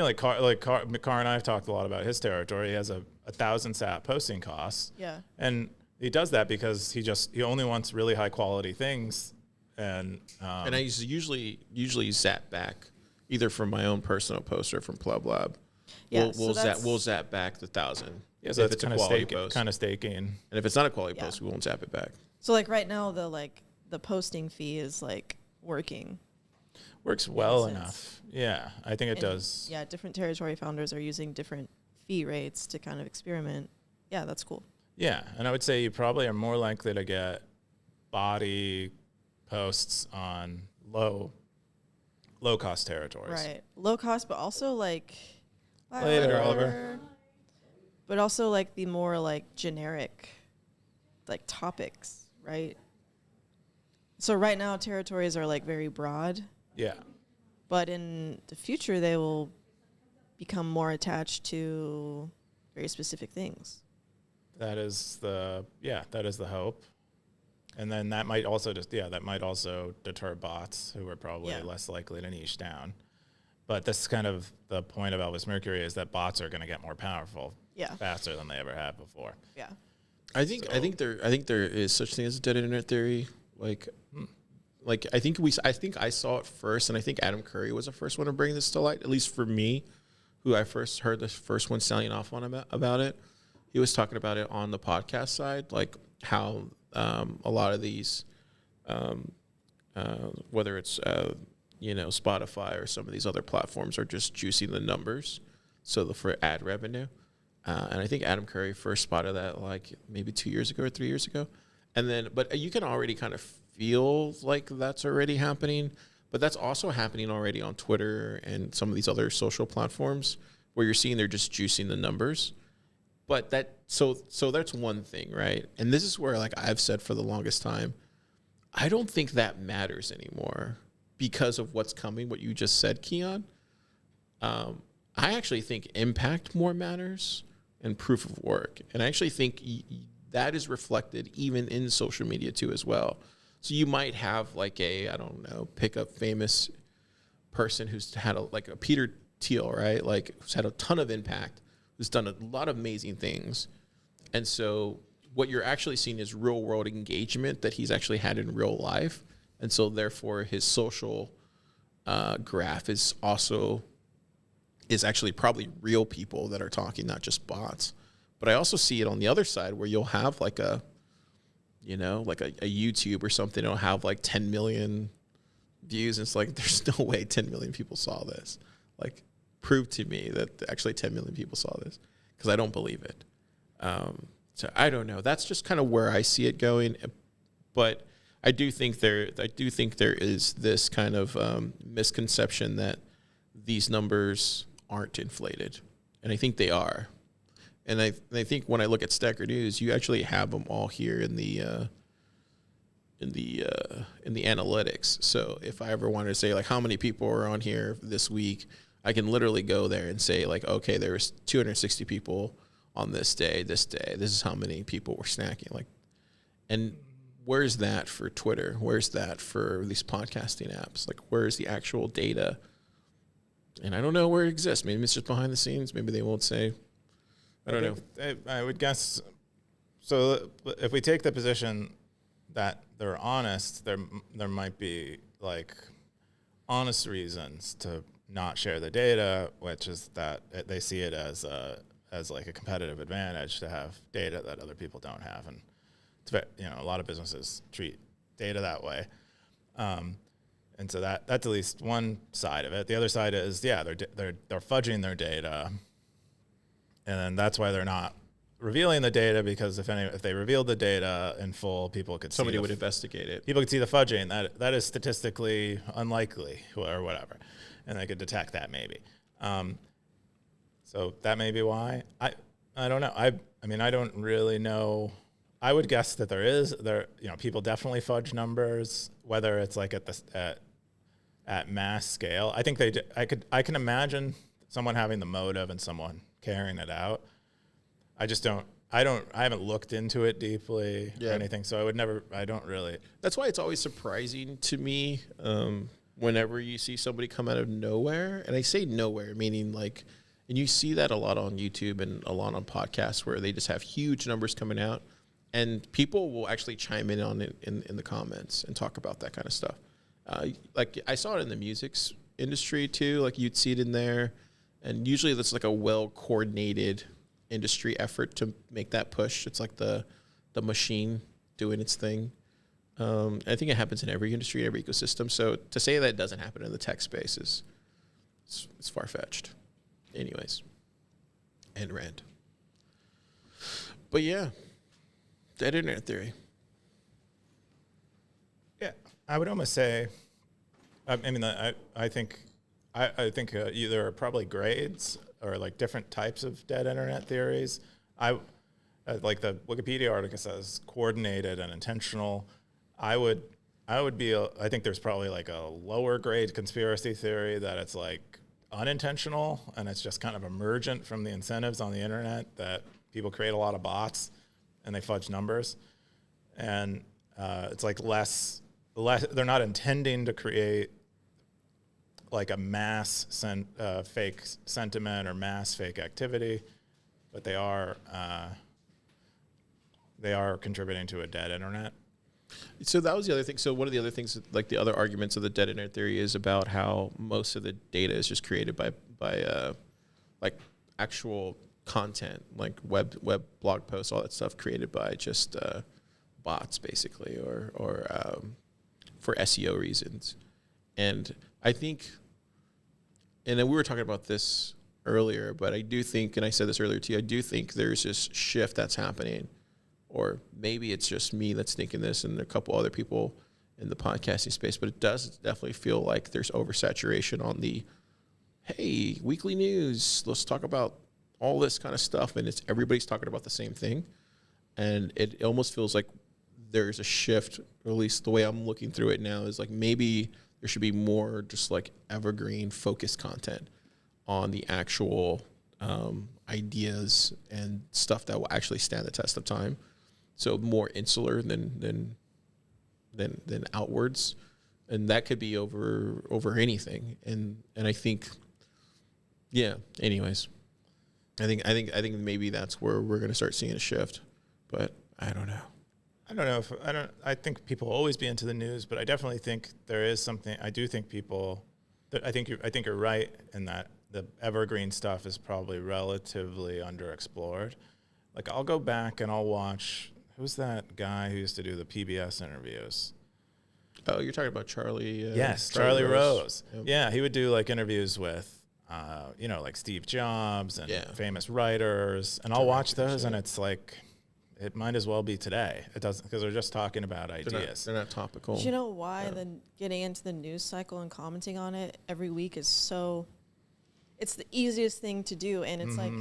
like Car and I have talked a lot about his territory. He has a 1,000 sat posting costs. Yeah. And he does that because he only wants really high quality things. And I usually zap back either from my own personal post or from PullThat. Yeah, we'll zap back the 1,000. Yeah, so that's kind of staking. And if it's not a quality post, we won't zap it back. So, like, right now, the posting fee is, like, works well enough. Yeah, I think it does. Yeah, different territory founders are using different fee rates to kind of experiment. Yeah, that's cool. Yeah, and I would say you probably are more likely to get body posts on low cost territories. Right. Low cost, but also, like, later, Oliver. But also, like, the more, like, generic, like, topics, right? So right now territories are, like, very broad. Yeah. But in the future they will become more attached to very specific things. That is the hope. And then that might also deter bots who are probably less likely to niche down. But this is kind of the point of Elvis Mercury, is that bots are going to get more powerful faster than they ever have before. Yeah. I think there is such thing as a dead internet theory. I think I saw it first, and I think Adam Curry was the first one to bring this to light, at least for me. who I first heard the first one sounding off on about it. He was talking about it on the podcast side, like how a lot of these, whether it's Spotify or some of these other platforms, are just juicing the numbers, so for ad revenue. And I think Adam Curry first spotted that like maybe 2 years ago or 3 years ago, but you can already kind of feel like that's already happening. But that's also happening already on Twitter and some of these other social platforms where you're seeing they're just juicing the numbers. But so that's one thing, right? And this is where, like I've said for the longest time, I don't think that matters anymore because of what's coming, what you just said, Keyan. I actually think impact more matters and proof of work. And I actually think that is reflected even in social media too as well. So you might have like pick a famous person who's had a Peter Thiel, right? Like who's had a ton of impact, who's done a lot of amazing things. And so what you're actually seeing is real world engagement that he's actually had in real life. And so therefore his social graph is actually probably real people that are talking, not just bots. But I also see it on the other side where you'll have like a YouTube or something, it'll have like 10 million views. And it's like, there's no way 10 million people saw this. Like, prove to me that actually 10 million people saw this, because I don't believe it. So I don't know. That's just kind of where I see it going. But I do think there is this kind of misconception that these numbers aren't inflated, and I think they are. And I think when I look at Stacker News, you actually have them all here in the analytics. So if I ever wanted to say like how many people are on here this week, I can literally go there and say like, okay, there was 260 people on this day. This is how many people were snacking. Like, and where's that for Twitter? Where's that for these podcasting apps? Like, where's the actual data? And I don't know where it exists. Maybe it's just behind the scenes. Maybe they won't say. I don't know. I would guess. So if we take the position that they're honest, there might be like honest reasons to not share the data, which is that they see it as like a competitive advantage to have data that other people don't have, and a lot of businesses treat data that way. And so that's at least one side of it. The other side is they're fudging their data. And then that's why they're not revealing the data, because if they revealed the data in full, people could somebody would investigate it. People could see the fudging. That is statistically unlikely or whatever, and they could detect that maybe. So that may be why. I don't know. I mean I don't really know. I would guess that people definitely fudge numbers, whether it's like at mass scale. I think I can imagine someone having the motive and someone carrying it out. I haven't looked into it deeply or anything, so I don't really. That's why it's always surprising to me whenever you see somebody come out of nowhere. And I say nowhere, meaning like, and you see that a lot on YouTube and a lot on podcasts where they just have huge numbers coming out, and people will actually chime in on it in the comments and talk about that kind of stuff. Like I saw it in the music industry too. Like you'd see it in there. And usually that's like a well-coordinated industry effort to make that push. It's like the machine doing its thing. I think it happens in every industry, every ecosystem. So to say that it doesn't happen in the tech space it's far-fetched. Anyways, end rant. But yeah, dead internet theory. Yeah, I would almost say, I think there are probably grades or like different types of dead internet theories. Like the Wikipedia article says, coordinated and intentional. I think there's probably like a lower grade conspiracy theory that it's like unintentional and it's just kind of emergent from the incentives on the internet that people create a lot of bots and they fudge numbers. And it's like less, they're not intending to create like a mass fake sentiment or mass fake activity, but they are contributing to a dead internet. So that was the other thing. So one of the other things, like the other arguments of the dead internet theory, is about how most of the data is just created by like actual content, like web blog posts, all that stuff created by just bots, basically, or for SEO reasons. And I think, and then we were talking about this earlier, but I do think, and I said this earlier too, I do think there's this shift that's happening, or maybe it's just me that's thinking this and a couple other people in the podcasting space, but it does definitely feel like there's oversaturation on the, hey, weekly news, let's talk about all this kind of stuff, and everybody's talking about the same thing. And it almost feels like there's a shift, or at least the way I'm looking through it now is like maybe there should be more just like evergreen focused content on the actual ideas and stuff that will actually stand the test of time. So more insular than outwards, and that could be over anything. And I think, yeah. Anyways, I think maybe that's where we're going to start seeing a shift, but I don't know. I think people will always be into the news, but I definitely think there is something. I do think people. I think you're right in that the evergreen stuff is probably relatively underexplored. Like I'll go back and I'll watch. Who's that guy who used to do the PBS interviews? Oh, you're talking about Charlie. Yes, Charlie Rose. Yep. Yeah, he would do like interviews with, like Steve Jobs and famous writers, and I'll watch those, and it's like, it might as well be today. It doesn't, because they're just talking about ideas. They're not topical. Do you know why getting into the news cycle and commenting on it every week is so? It's the easiest thing to do, and it's like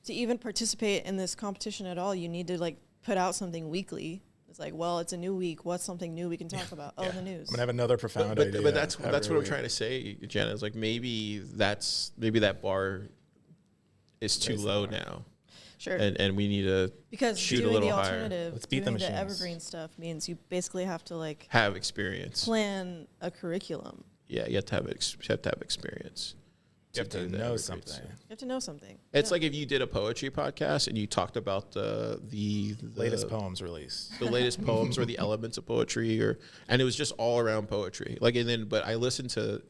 to even participate in this competition at all, you need to like put out something weekly. It's like, well, it's a new week. What's something new we can talk about? Oh, the news. I'm gonna have another profound idea. But that's what I'm trying to say, Jenna. Is like maybe that bar is too low now. Sure. And we need to shoot a little higher. Let's beat the doing machines. The evergreen stuff means you basically have to like have experience. Plan a curriculum. Yeah, you have to have experience. You have to know something. You have to know something. It's like if you did a poetry podcast and you talked about the latest poems released, the latest poems or the elements of poetry, and it was just all around poetry. But I listened to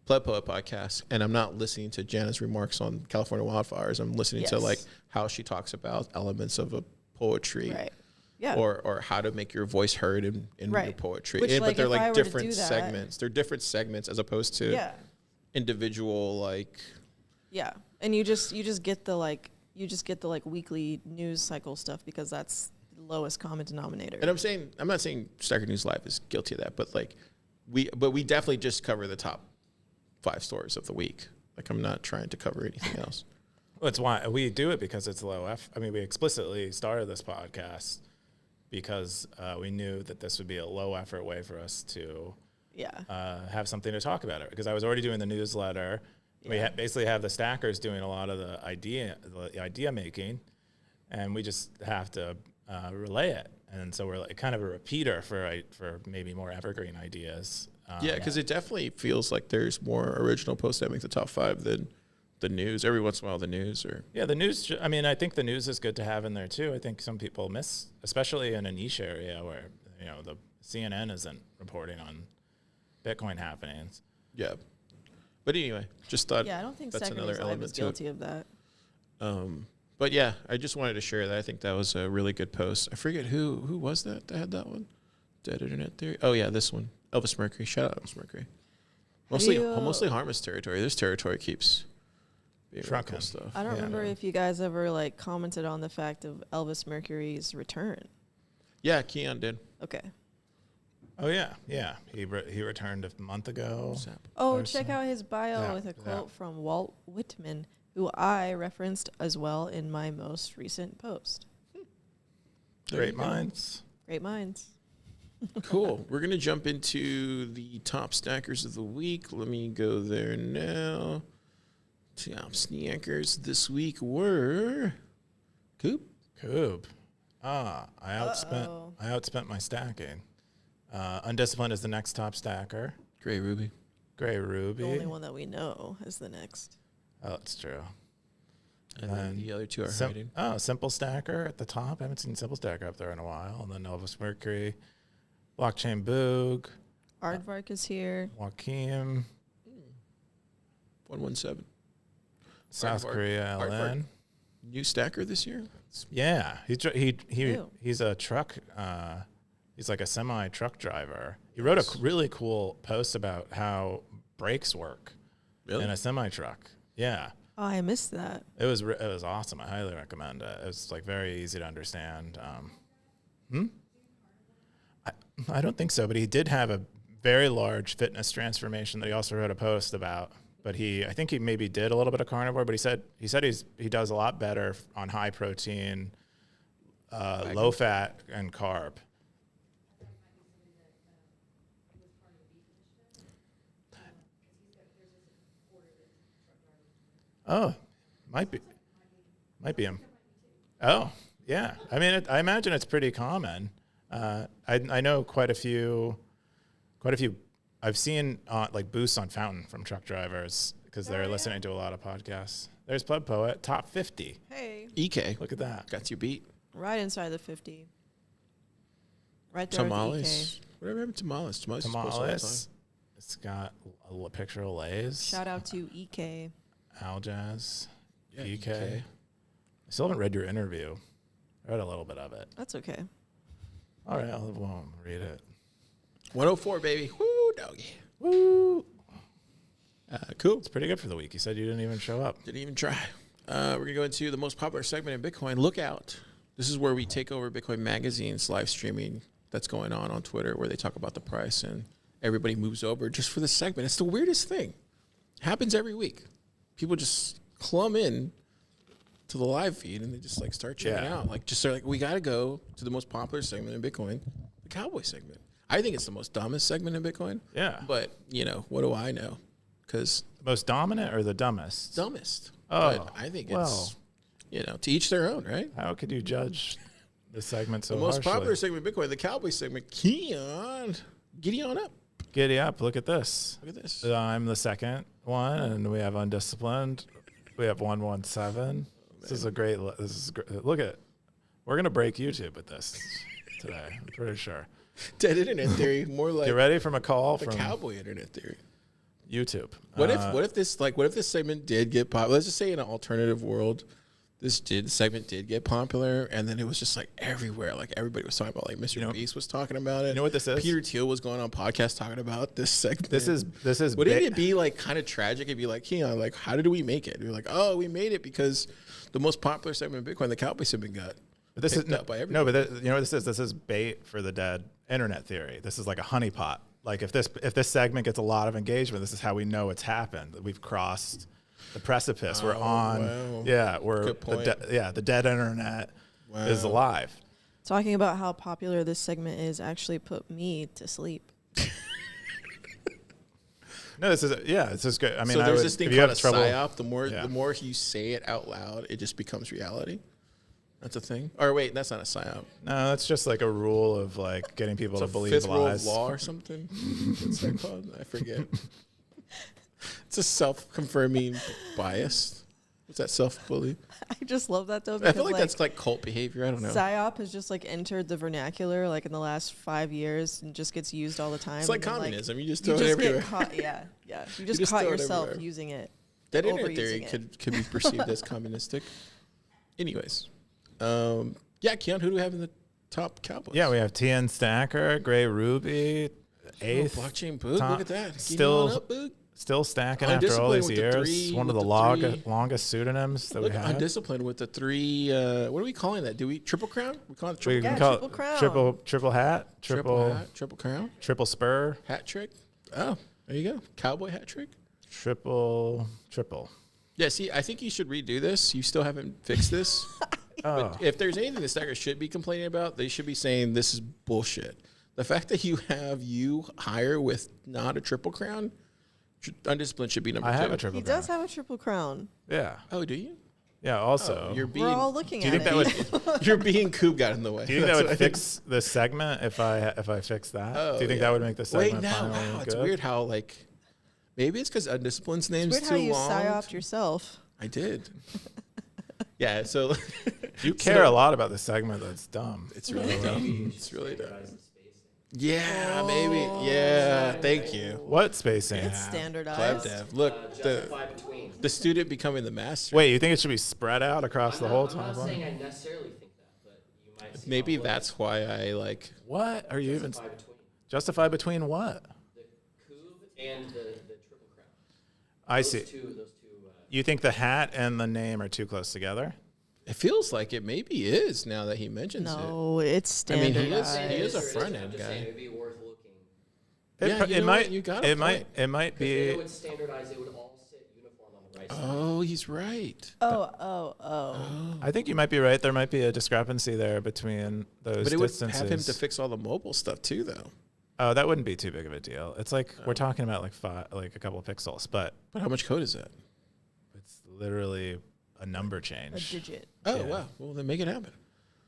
Pleb Poet podcast, and I'm not listening to Jana's remarks on California wildfires. I'm listening to like how she talks about elements of a poetry. Right. Yeah. Or how to make your voice heard in your poetry. But they're like different segments. They're different segments as opposed to individual like. Yeah. And you just get the weekly news cycle stuff because that's the lowest common denominator. And I'm not saying Stacker News Live is guilty of that, but like we definitely just cover the top 5 stories of the week. Like I'm not trying to cover anything else. Well, it's why we do it, because it's low F. I mean, we explicitly started this podcast because we knew that this would be a low effort way for us to have something to talk about it. Because I was already doing the newsletter. Yeah. We basically have the stackers doing a lot of the idea making, and we just have to relay it. And so we're like kind of a repeater for maybe more evergreen ideas. Because it definitely feels like there's more original posts that make the top 5 than the news. Every once in a while, the news the news. I mean, I think the news is good to have in there too. I think some people miss, especially in a niche area where the CNN isn't reporting on Bitcoin happenings. Yeah, but anyway, just thought. Yeah, I don't think that's Stacker another News Live element is guilty of that. But yeah, I just wanted to share that. I think that was a really good post. I forget who was that had that one. Dead Internet Theory. Oh yeah, this one. Elvis Mercury. Shout out Elvis Mercury. Mostly harmless territory. This territory keeps being trucking stuff. I don't remember if you guys ever like commented on the fact of Elvis Mercury's return. Yeah, Keyan did. Okay. Oh yeah. He returned a month ago. Oh, check out his bio with a quote from Walt Whitman, who I referenced as well in my most recent post. Great minds. Great minds. Cool. We're going to jump into the top stackers of the week. Let me go there now. Top stackers this week were Coop. I outspent my stacking. Undisciplined is the next top stacker. Gray Ruby. Gray Ruby. The only one that we know is the next. Oh, that's true. And then the other 2 are hiding. Simple Stacker at the top. I haven't seen Simple Stacker up there in a while. And then Elvis Mercury, Blockchain Boog, Aardvark is here. Joaquim. 117. South Hard. Korea, Hard. LN. New stacker this year. Yeah, Ew. he's a truck. He's like a semi truck driver. He wrote a really cool post about how brakes work in a semi truck. Yeah, Oh, I missed that. it was awesome. I highly recommend it. It was like very easy to understand. I don't think so, but he did have a very large fitness transformation that he also wrote a post about. But I think he maybe did a little bit of carnivore, but he said he does a lot better on high protein, low fat, and carb. Oh, might be him. Oh, yeah. I mean, I imagine it's pretty common. I know quite a few. I've seen like boosts on Fountain from truck drivers because they're listening to a lot of podcasts. There's Pleb Poet, top 50. Hey. EK. Look at that. Got you beat. Right inside the 50. Right there Tamales. Whatever happened to tamales? Tamales. is supposed to all the Tamales. It's got a picture of Lay's. EK. Shout out to EK. Aljaz. Yeah, EK. EK. I still haven't read your interview. I read a little bit of it. That's okay. All right, won't read it. 104, baby. Woo, doggy. Woo! Cool. It's pretty good for the week. You said you didn't even show up. Didn't even try. We're going to go into the most popular segment in Bitcoin. Look out. This is where we take over Bitcoin Magazine's live streaming that's going on Twitter, where they talk about the price and everybody moves over just for this segment. It's the weirdest thing. Happens every week. People just clumb in to the live feed and they just like start checking out. Like just like we got to go to the most popular segment in Bitcoin, the Cowboy segment. I think it's the most dumbest segment in Bitcoin. Yeah. But, what do I know? Because The most dominant or the dumbest? dumbest. Oh, But I think well. it's, to each their own, right? How could you judge the segment so The most harshly? popular segment in Bitcoin, the Cowboy segment. Keyan, giddy on up. Giddy up. Look at this. Look at this. I'm the second one, and we have Undisciplined. We have 117. This is great. Look at. We're gonna break YouTube with this today. I'm pretty sure. Dead internet theory, more like Get ready for a call the from Cowboy internet theory. YouTube. What if this segment did get popular? Let's just say in an alternative world, this segment did get popular, and then it was just like everywhere. Like everybody was talking about. Like Mr. Beast was talking about it. You know what this is? Peter Thiel was going on podcasts talking about this segment. This is. Wouldn't it be like kind of tragic? It'd be like, Keyan, like how did we make it? We're like, oh, we made it because the most popular segment in Bitcoin, the Cowboy segment, got But this is picked up by no, everybody. but you know what this is? This is bait for the dead internet theory. This is like a honeypot. Like if this segment gets a lot of engagement, this is how we know it's happened. That we've crossed the precipice. We're on. wow. Yeah, we're Good point. the dead internet is Wow. alive. Talking about how popular this segment is actually put me to sleep. No, this is good. I mean, So I there's would, this thing if you called have a trouble, psyop. Yeah. The more you say it out loud, it just becomes reality. That's a thing. Or wait, that's not a psyop. No, that's just like a rule of like getting people It's to a believe fifth rule of lies. law or something. What's that called? I forget. It's a self-confirming bias. What's that, self-bully? I just love that though I because feel like that's like cult behavior. I don't know. psyop has just like entered the vernacular like in the last 5 years and just gets used all the time. It's like and then, communism. You just You throw it just everywhere. get caught. Yeah. You just just caught throw it yourself everywhere. using it. That internet overusing theory it. could be perceived as communistic. Anyways. Keyan, who do we have in the top Cowboys? Yeah, we have TN Stacker, Gray Ruby, eighth. Blockchain Boog. top- Look at that. Get Still- on up, Boog. Still stacking after all Undisciplined these with the years. three- One of with the the three. longest pseudonyms that Look, we have. undisciplined with the three. What are we calling that? Do we triple crown? We call it We triple can Yeah, call triple it crown. triple hat, hat, triple crown, triple spur, hat trick. Oh, there you go. Cowboy hat trick. triple. Yeah, see, I think you should redo this. You still haven't fixed this. Oh, But if there's anything the Stackers should be complaining about, they should be saying this is bullshit. The fact that you have higher with not a triple crown, undisciplined should be number I two. have a triple. He does crown. have a triple crown. Yeah, Oh, do you? yeah. Also, You're being. We're all looking do you at think it. that would? You're being Coop got in the way. Do you think That's that what would I think. fix this segment if I fix that? Oh, Do you think yeah. that would make the segment Wait, no, finally wow, it's good? weird how like maybe it's because undisciplined's name's It's weird too how you long. psyoped yourself. I did. Yeah, so You care a lot about the segment. That's dumb. it's really dumb. It's really dumb. Yeah, maybe. Yeah, thank you. What spacing? It's Pleb standardized. dev. Look, Justify between. the student becoming the master. Wait, you think it should be spread out across the whole I'm not top saying line? I necessarily think that, but you might see Maybe how it that's why I like. What are you even justify between justify between what? the coupe and the triple crown. I Those see. two. You think the hat and the name are too close together? It feels like it maybe is now that he mentions it. No, it's I mean, standardized. he is a Or it front I'm end just guy. saying It'd be worth looking. Yeah, you know what? You got a It might. point. It might If be. it's standardized, it would all sit uniform on the right side. Oh, he's right. Oh. I think you might be right. There might be a discrepancy there between those But it would distances. have him to fix all the mobile stuff too, though. Oh, that wouldn't be too big of a deal. It's like we're talking about like a couple of pixels, but But how much code is that? it's literally a number A change. digit. Oh, Yeah. wow. Well, then make it happen.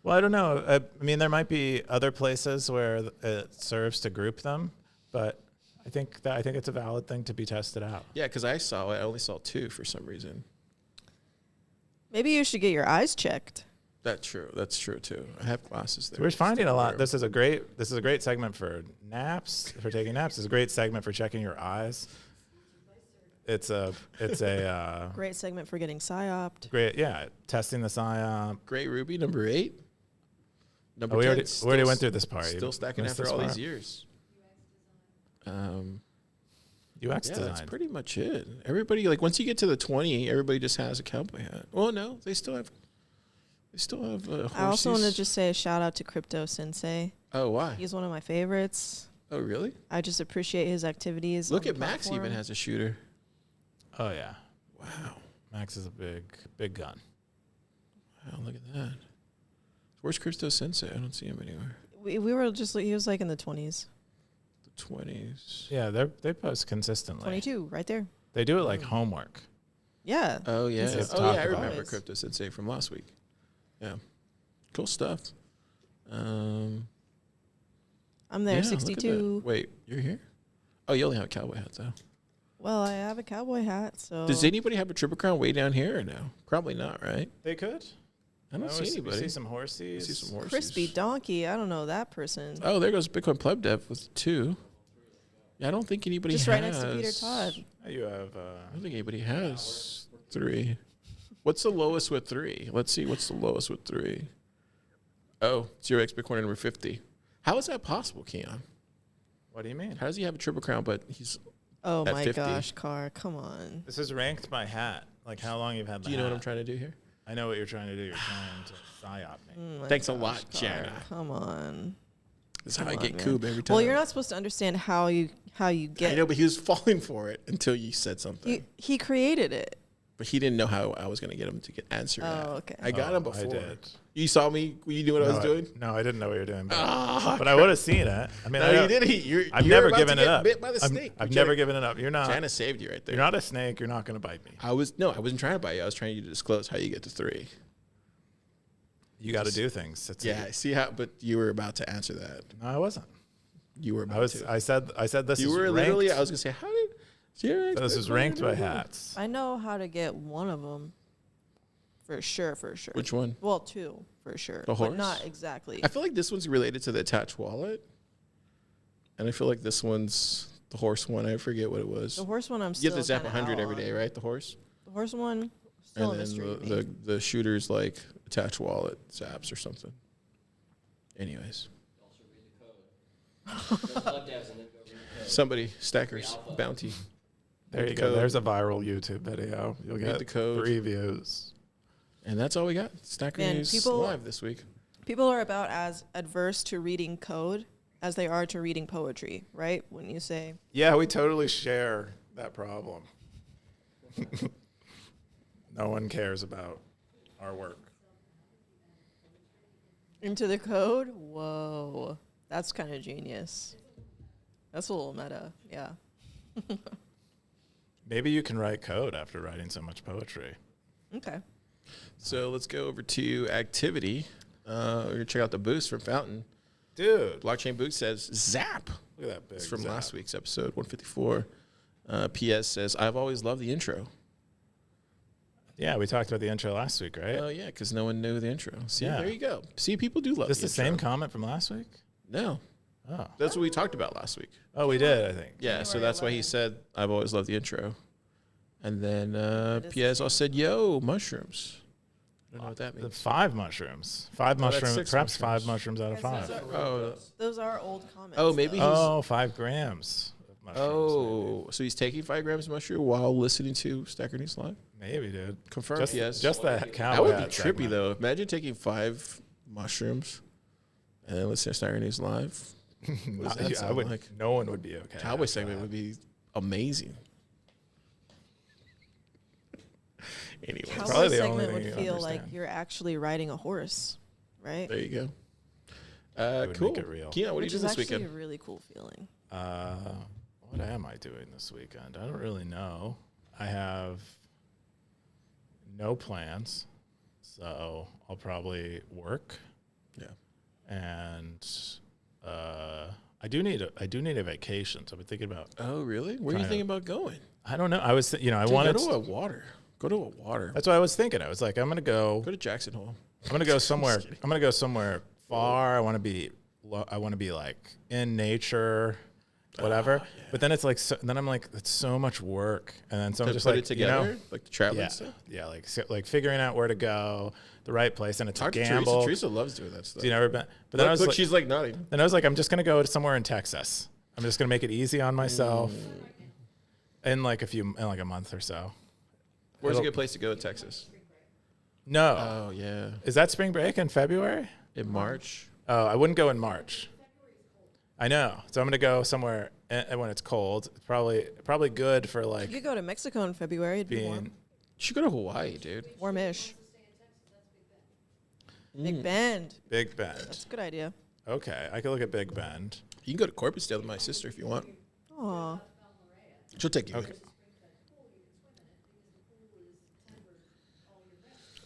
Well, I don't know. I mean, there might be other places where it serves to group them, but I think it's a valid thing to be tested out. Yeah, because I only saw 2 for some reason. Maybe you should get your eyes checked. That's true too. I have glasses there. We're finding a lot. There. This is a great segment for naps, for taking naps. It's a great segment for checking your eyes. It's a Great segment for getting psyoped. great, testing the psyop. Gray Ruby, number 8. Number Oh, we 10, already still went through this part. You Still stacking missed after this all part. these years. UX Yeah, design. that's pretty much it. Everybody, like, once you get to the 20, everybody just has a cowboy hat. Well, no, they still have I also want to horses. just say a shout out to Crypto Sensei. Oh, why? He's one of my favorites. Oh, really? I just appreciate his activities. Look on at the Max even platform. has a shooter. Oh yeah, Wow. Max is a big gun. Wow, look at that. Where's Crypto Sensei? I don't see him anywhere. We were just he was like in the 20s. The 20s. Yeah, they post consistently. 22, right there. They do it like homework. Yeah. Oh, yeah. Consistent. Oh, yeah, I Talk about remember it. Crypto Sensei from last week. Yeah. Cool stuff. I'm there, yeah, look at 62. that. Wait, you're here? Oh, you only have a cowboy hat, though. Well, I have a cowboy hat, so. Does anybody have a triple crown way down here or no? Probably not, right? They could. I don't see anybody. See some horsies. I see some horses. Crispy Donkey. I don't know that person. Oh, there goes Bitcoin Pleb Dev with 2. Yeah, I don't think anybody Just has. right next to Peter Todd. You have. I don't think anybody has 3. What's the lowest with 3? Let's see. What's the lowest with 3? Oh, 0x Bitcoin number 50. How is that possible, Keyan? What do you mean? How does he have a triple crown, but he's... Oh At my 50. gosh, Car, come on. This is ranked by hat. Like how long you've had the Do you know what hat. I'm trying to do here? I know what you're trying to do. You're trying to psyop me. Oh my Thanks a gosh, lot, Car, Jana. Come on. That's how I Come get on, man. Coob every time. Well, you're not supposed to understand how you I get. know, but he was falling for it until you said something. He created it. But he didn't know how I was going to get him to answer that. Oh, okay. I got him I before. did. You saw me? You knew what I was doing? No, I didn't know what you were doing. But, Ah, but I would have seen it. I mean, I no, you don't- didn't. I've you're never about given to it get up. Bit by the I've snake. I've never given it up. You're not. Jana saved you right there. You're not a snake. You're not going to bite me. I wasn't trying to bite you. I was trying you to disclose how you get to 3. You got to do things. It's Yeah, I see how. But you were about to answer that. No, I wasn't. You were about I was. to. I said this. You is were ranked, literally. I was gonna say, how did? This is ranked by hats. I know how to get one of them. For sure. Which one? Well, 2 for sure. The horse? But not exactly. I feel like this one's related to the attached wallet, and I feel like this one's the horse one. I forget what it was. The horse one, I'm You still. get the zap kinda 100 out every on. day, right? The horse. The horse one, still a And mystery. then to me. the shooter's like attached wallet zaps or something. Anyways, somebody stackers bounty. There Read you the go. code. There's a viral YouTube video. You'll Read get the code. 3 views. And that's all we got. Stacker Man, News people- live this week. People are about as adverse to reading code as they are to reading poetry, right? When you say, Yeah, we totally share that problem. No one cares about our work. into the code, whoa, that's kind of genius. That's a little meta, yeah. Maybe you can write code after writing so much poetry. Okay. So let's go over to activity. We're going to check out the boost from Fountain. Dude, Blockchain Boost says zap. look at that big It's from zap. last week's episode, 154. PS says, I've always loved the intro. Yeah, we talked about the intro last week, right? Oh, yeah, because no one knew the intro. See, Yeah. there you go. See, people do love Is this the same intro. comment from last week? No. Oh. That's what we talked about last week. Oh, we did, I think. Yeah, so January that's why he 11th. said, I've always loved the intro. And then is Piaz said, yo, mushrooms. I don't know what that The means. 5 mushrooms. 5 that's mushrooms. 6 Perhaps mushrooms. 5 mushrooms out of 5. Oh, Those are old comments. Oh, maybe though. Oh, 5 grams of mushrooms. oh, so he's taking 5 grams of mushroom while listening to Stacker News Live? Maybe, dude. Confirmed, Just, yes. just that cowboy That would be hat trippy, segment. though. Imagine taking 5 mushrooms and then listening to Stacker News Live. What does that I sound would, like? no one would be okay. Cowboy after segment that. would be amazing. Anyway, Cowboy probably the only segment thing would you feel understand. like you're actually riding a horse, right? there you go. would Cool. make it real. Keyan, what Which do you is do this actually weekend? a really cool feeling. What am I doing this weekend? I don't really know. I have no plans, so I'll probably work. Yeah. And I do need a vacation. So I've been thinking about. Oh, really? Where are you Kinda. thinking about going? I don't know. I was, I Dude, wanted. go to a water. Go to a water. That's what I was thinking. I was like, I'm gonna go. Go to Jackson Hole. I'm gonna go somewhere. I'm gonna go somewhere far. I want to be. I want to be like in nature, whatever. But then it's like. Then I'm like, it's so much work. And then so I'm To just put like, it together, like the traveling yeah, stuff. yeah, like figuring out where to go, the right place, and it's Talk a to Teresa. gamble. Teresa loves doing that stuff. You never been. But then I was Look, like, she's like nodding. then I was like, I'm just gonna go to somewhere in Texas. I'm just gonna make it easy on myself. In like a month or so. Where's a It'll- good place to go in Texas? No. Oh, yeah. Is that spring break in February? In March? Oh, I wouldn't go in March. I know. So I'm gonna go somewhere when it's cold. It's probably good for You like could go to Mexico in February. It'd be being. warm. You should go to Hawaii, dude. Warmish. Big Bend. Big Bend. That's a good idea. Okay, I could look at Big Bend. You can go to Corpusdale with my sister if you want. Aw. She'll take you. Okay.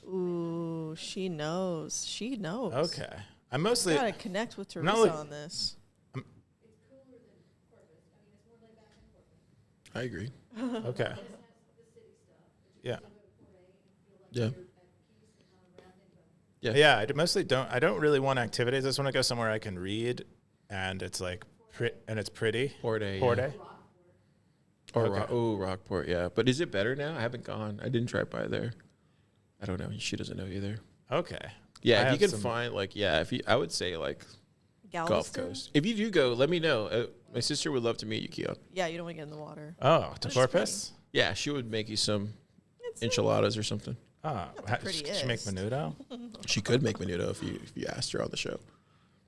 Ooh, she knows. She knows. Okay. I'm mostly. Gotta connect with Teresa not like- on this. I agree. Okay. Yeah. Yeah. Yeah. Yeah. Mostly don't. I don't really want activities. I just want to go somewhere I can read, and it's like and it's pretty. Port A. Port yeah. A. Or Okay. Rockport, yeah. But is it better now? I haven't gone. I didn't drive by there. I don't know. She doesn't know either. Okay. Yeah, I if you have can some- find I would say like Gulf Galveston? Coast. If you do go, let me know. My sister would love to meet you, Keon. Yeah, you don't want to get in the water. Oh, to Which is Corpus. Yeah, she would make you some It's enchiladas or something. Oh, pretty she make is. menudo She could make menudo if you asked her on the show.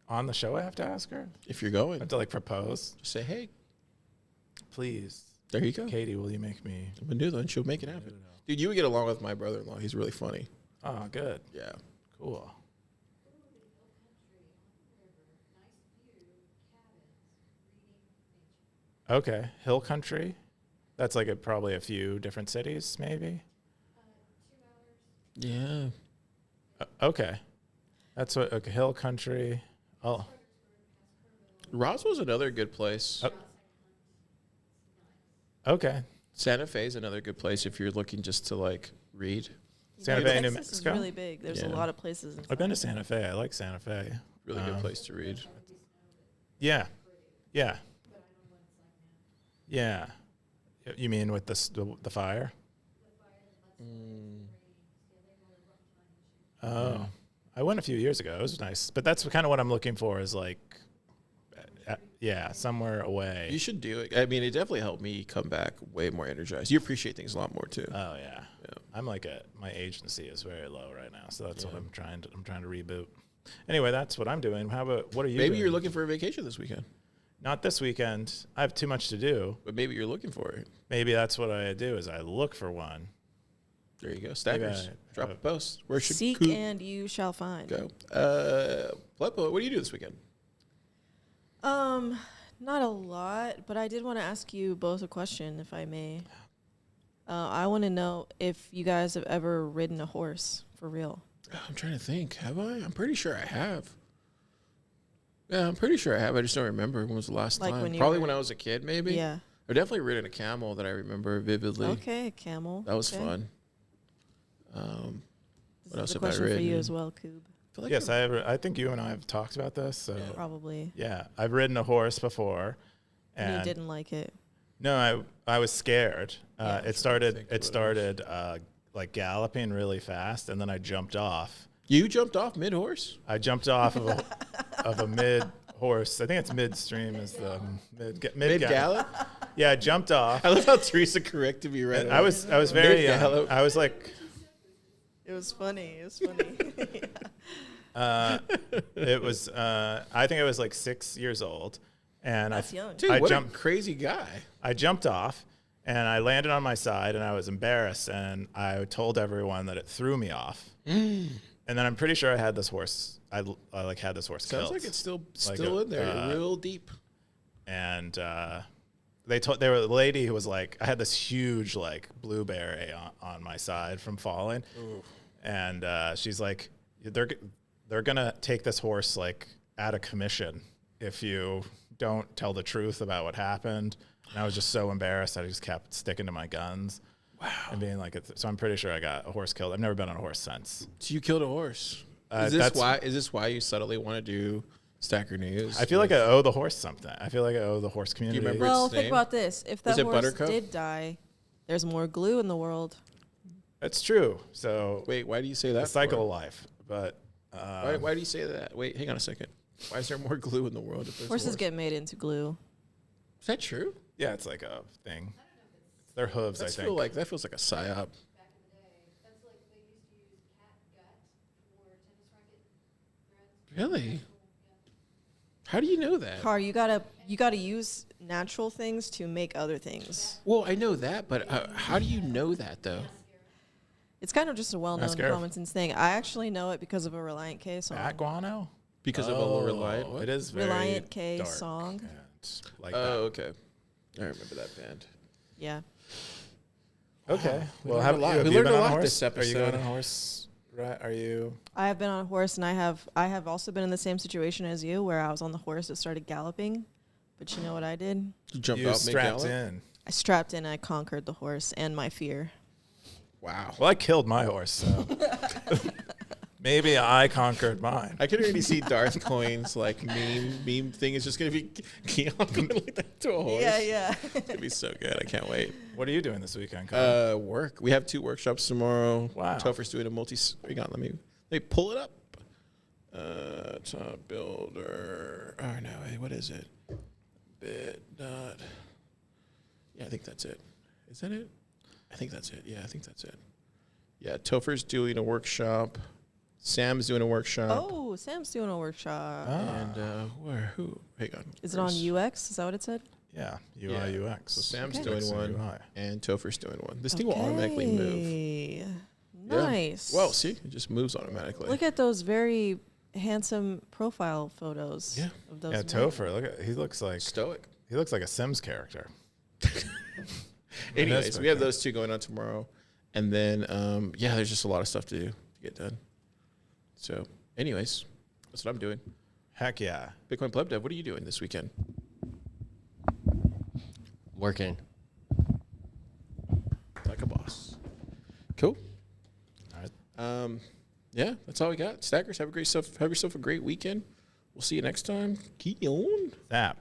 on the show. I have to ask her. If you're I going, have to like propose. just say, hey, Please, there you go. Katie, will you make me? Menudo, and she'll make it happen. Dude, you would get along with my brother-in-law. He's really funny. Oh, good. Yeah. Cool. Okay, Hill Country. That's like probably a few different cities, maybe. Yeah. Okay, that's what. Okay, Hill Country. Oh, Roswell's another good place. okay. Santa Fe is another good place if you're looking just to like read. Santa Yeah, Fe, New Texas Mexico? is really big. There's a Yeah. lot of places. I've been to Santa Fe. I like Santa Fe. Really good place to read. Yeah, yeah, yeah. You mean with the fire? Oh, I went a few years ago. It was nice, but that's kind of what I'm looking for. Is like, yeah, somewhere away. You should do it. I mean, it definitely helped me come back way more energized. You appreciate things a lot more too. Oh yeah. I'm like my agency is very low right now, so that's what I'm trying to reboot. Anyway, that's what I'm doing. How about what are you? Maybe doing? you're looking for a vacation this weekend, Not this weekend. I have too much to do. but maybe you're looking for it. Maybe that's what I do is I look for one. There you go. Stackers. Maybe Drop a post. Where should Seek Coop and you shall find. go? Blood Poet, what do you do this weekend? Not a lot, but I did want to ask you both a question, if I may. I want to know if you guys have ever ridden a horse for real. I'm trying to think. Have I? I'm pretty sure I have. Yeah, I'm pretty sure I have. I just don't remember when was the last Like time. when you Probably were- when I was a kid, maybe. Yeah. I've definitely ridden a camel that I remember vividly. Okay, camel. That was Okay. fun. This What else is a have I question for you ridden? as well, Coob. feel like Yes, I think you and I have talked about this. So Probably. yeah, I've ridden a horse before, And and you didn't like it. no, I was scared. Yeah. It started like galloping really fast, and then I jumped off. You jumped off mid horse. I jumped off of a mid horse. I think it's midstream is the mid Gallop. Yeah, I jumped off. I love how Teresa corrected me right And away. I was very young. Mid-gallop. I was like, It was funny. It was funny. it was. I think I was like 6 years old, and That's young. Dude, I what jumped. a crazy guy. I jumped off, and I landed on my side, and I was embarrassed, and I told everyone that it threw me off. And then I'm pretty sure I had this horse. I like had this horse Sounds killed. like it's still Like in there, real deep. And they were the lady who was like, I had this huge like blueberry on my side from falling. Ooh. And she's like, they're gonna take this horse like out of commission if you don't tell the truth about what happened. And I was just so embarrassed. I just kept sticking to my guns. Wow. And being like, so I'm pretty sure I got a horse killed. I've never been on a horse since. So you killed a horse. Is this why you subtly want to do Stacker News? I feel like I owe the horse something. I feel like I owe the horse community. remember Well, its think name? about this. If that Was it horse Buttercup? did die, there's more glue in the world. That's true. So Wait, why do you say that? the cycle for? of life. But Why do you say that? Wait, hang on a second. Why is there more glue in the world? If there's Horses horse? get made into glue. Is that true? yeah, it's like a thing. It's their hooves, I think. That feels like a psyop. back in the day. That's like they used to use cat gut for tennis racket threads. Really? How do you know that? Car, you gotta use natural things to make other things. Well, I know that, but how do you know that though? It's kind of just a well-known Mascara. common sense thing. I actually know it because of a Reliant K song. Bat guano? Because of a Reliant. It is very Reliant K dark song. and like Oh, okay. I remember that band. Yeah. that. Okay. We Well, learned have a lot. you, We have you learned been a on lot horse? this Are you going episode. on a horse? Right? Are you? I have been on a horse, and I have also been in the same situation as you, where I was on the horse that started galloping. But you know what I did? You jumped You out strapped mid-gallop? in. I strapped in. I conquered the horse and my fear. Wow. Well, I killed my horse, so maybe I conquered mine. I can already see Darth Coin's like meme thing is just gonna be Keon going like that to a horse. Yeah. It's gonna be so good. I can't wait. What are you doing this weekend, Kyle? Work. We have 2 workshops tomorrow. Wow. Topher's doing a hang on, let me pull it up. Top builder. Oh no, hey, what is it? Bit dot. Yeah, I think that's it. Is that it? I think that's it. Yeah, I think that's it. Yeah, Topher's doing a workshop. Sam's doing a workshop. Oh, Sam's doing a workshop. And who? Hang on. Is it on UX? Is that what it said? Yeah, UI UX. So Sam's Okay. doing UX and one, UI. and Topher's doing one. This thing will automatically move. Okay. Yeah. Nice. Well, see, it just moves automatically. Look at those very handsome profile photos. Yeah. Of those Yeah, men. Topher. He looks like Stoic. a Sims character. Anyways, we have those 2 going on tomorrow, and then there's just a lot of stuff to do to get done. So, anyways, that's what I'm doing. Heck yeah. Bitcoin Pleb Dev, what are you doing this weekend? Working. Like a boss. Cool. All right. Yeah, that's all we got. Stackers, have yourself a great weekend. We'll see you next time. Keep on. Zap.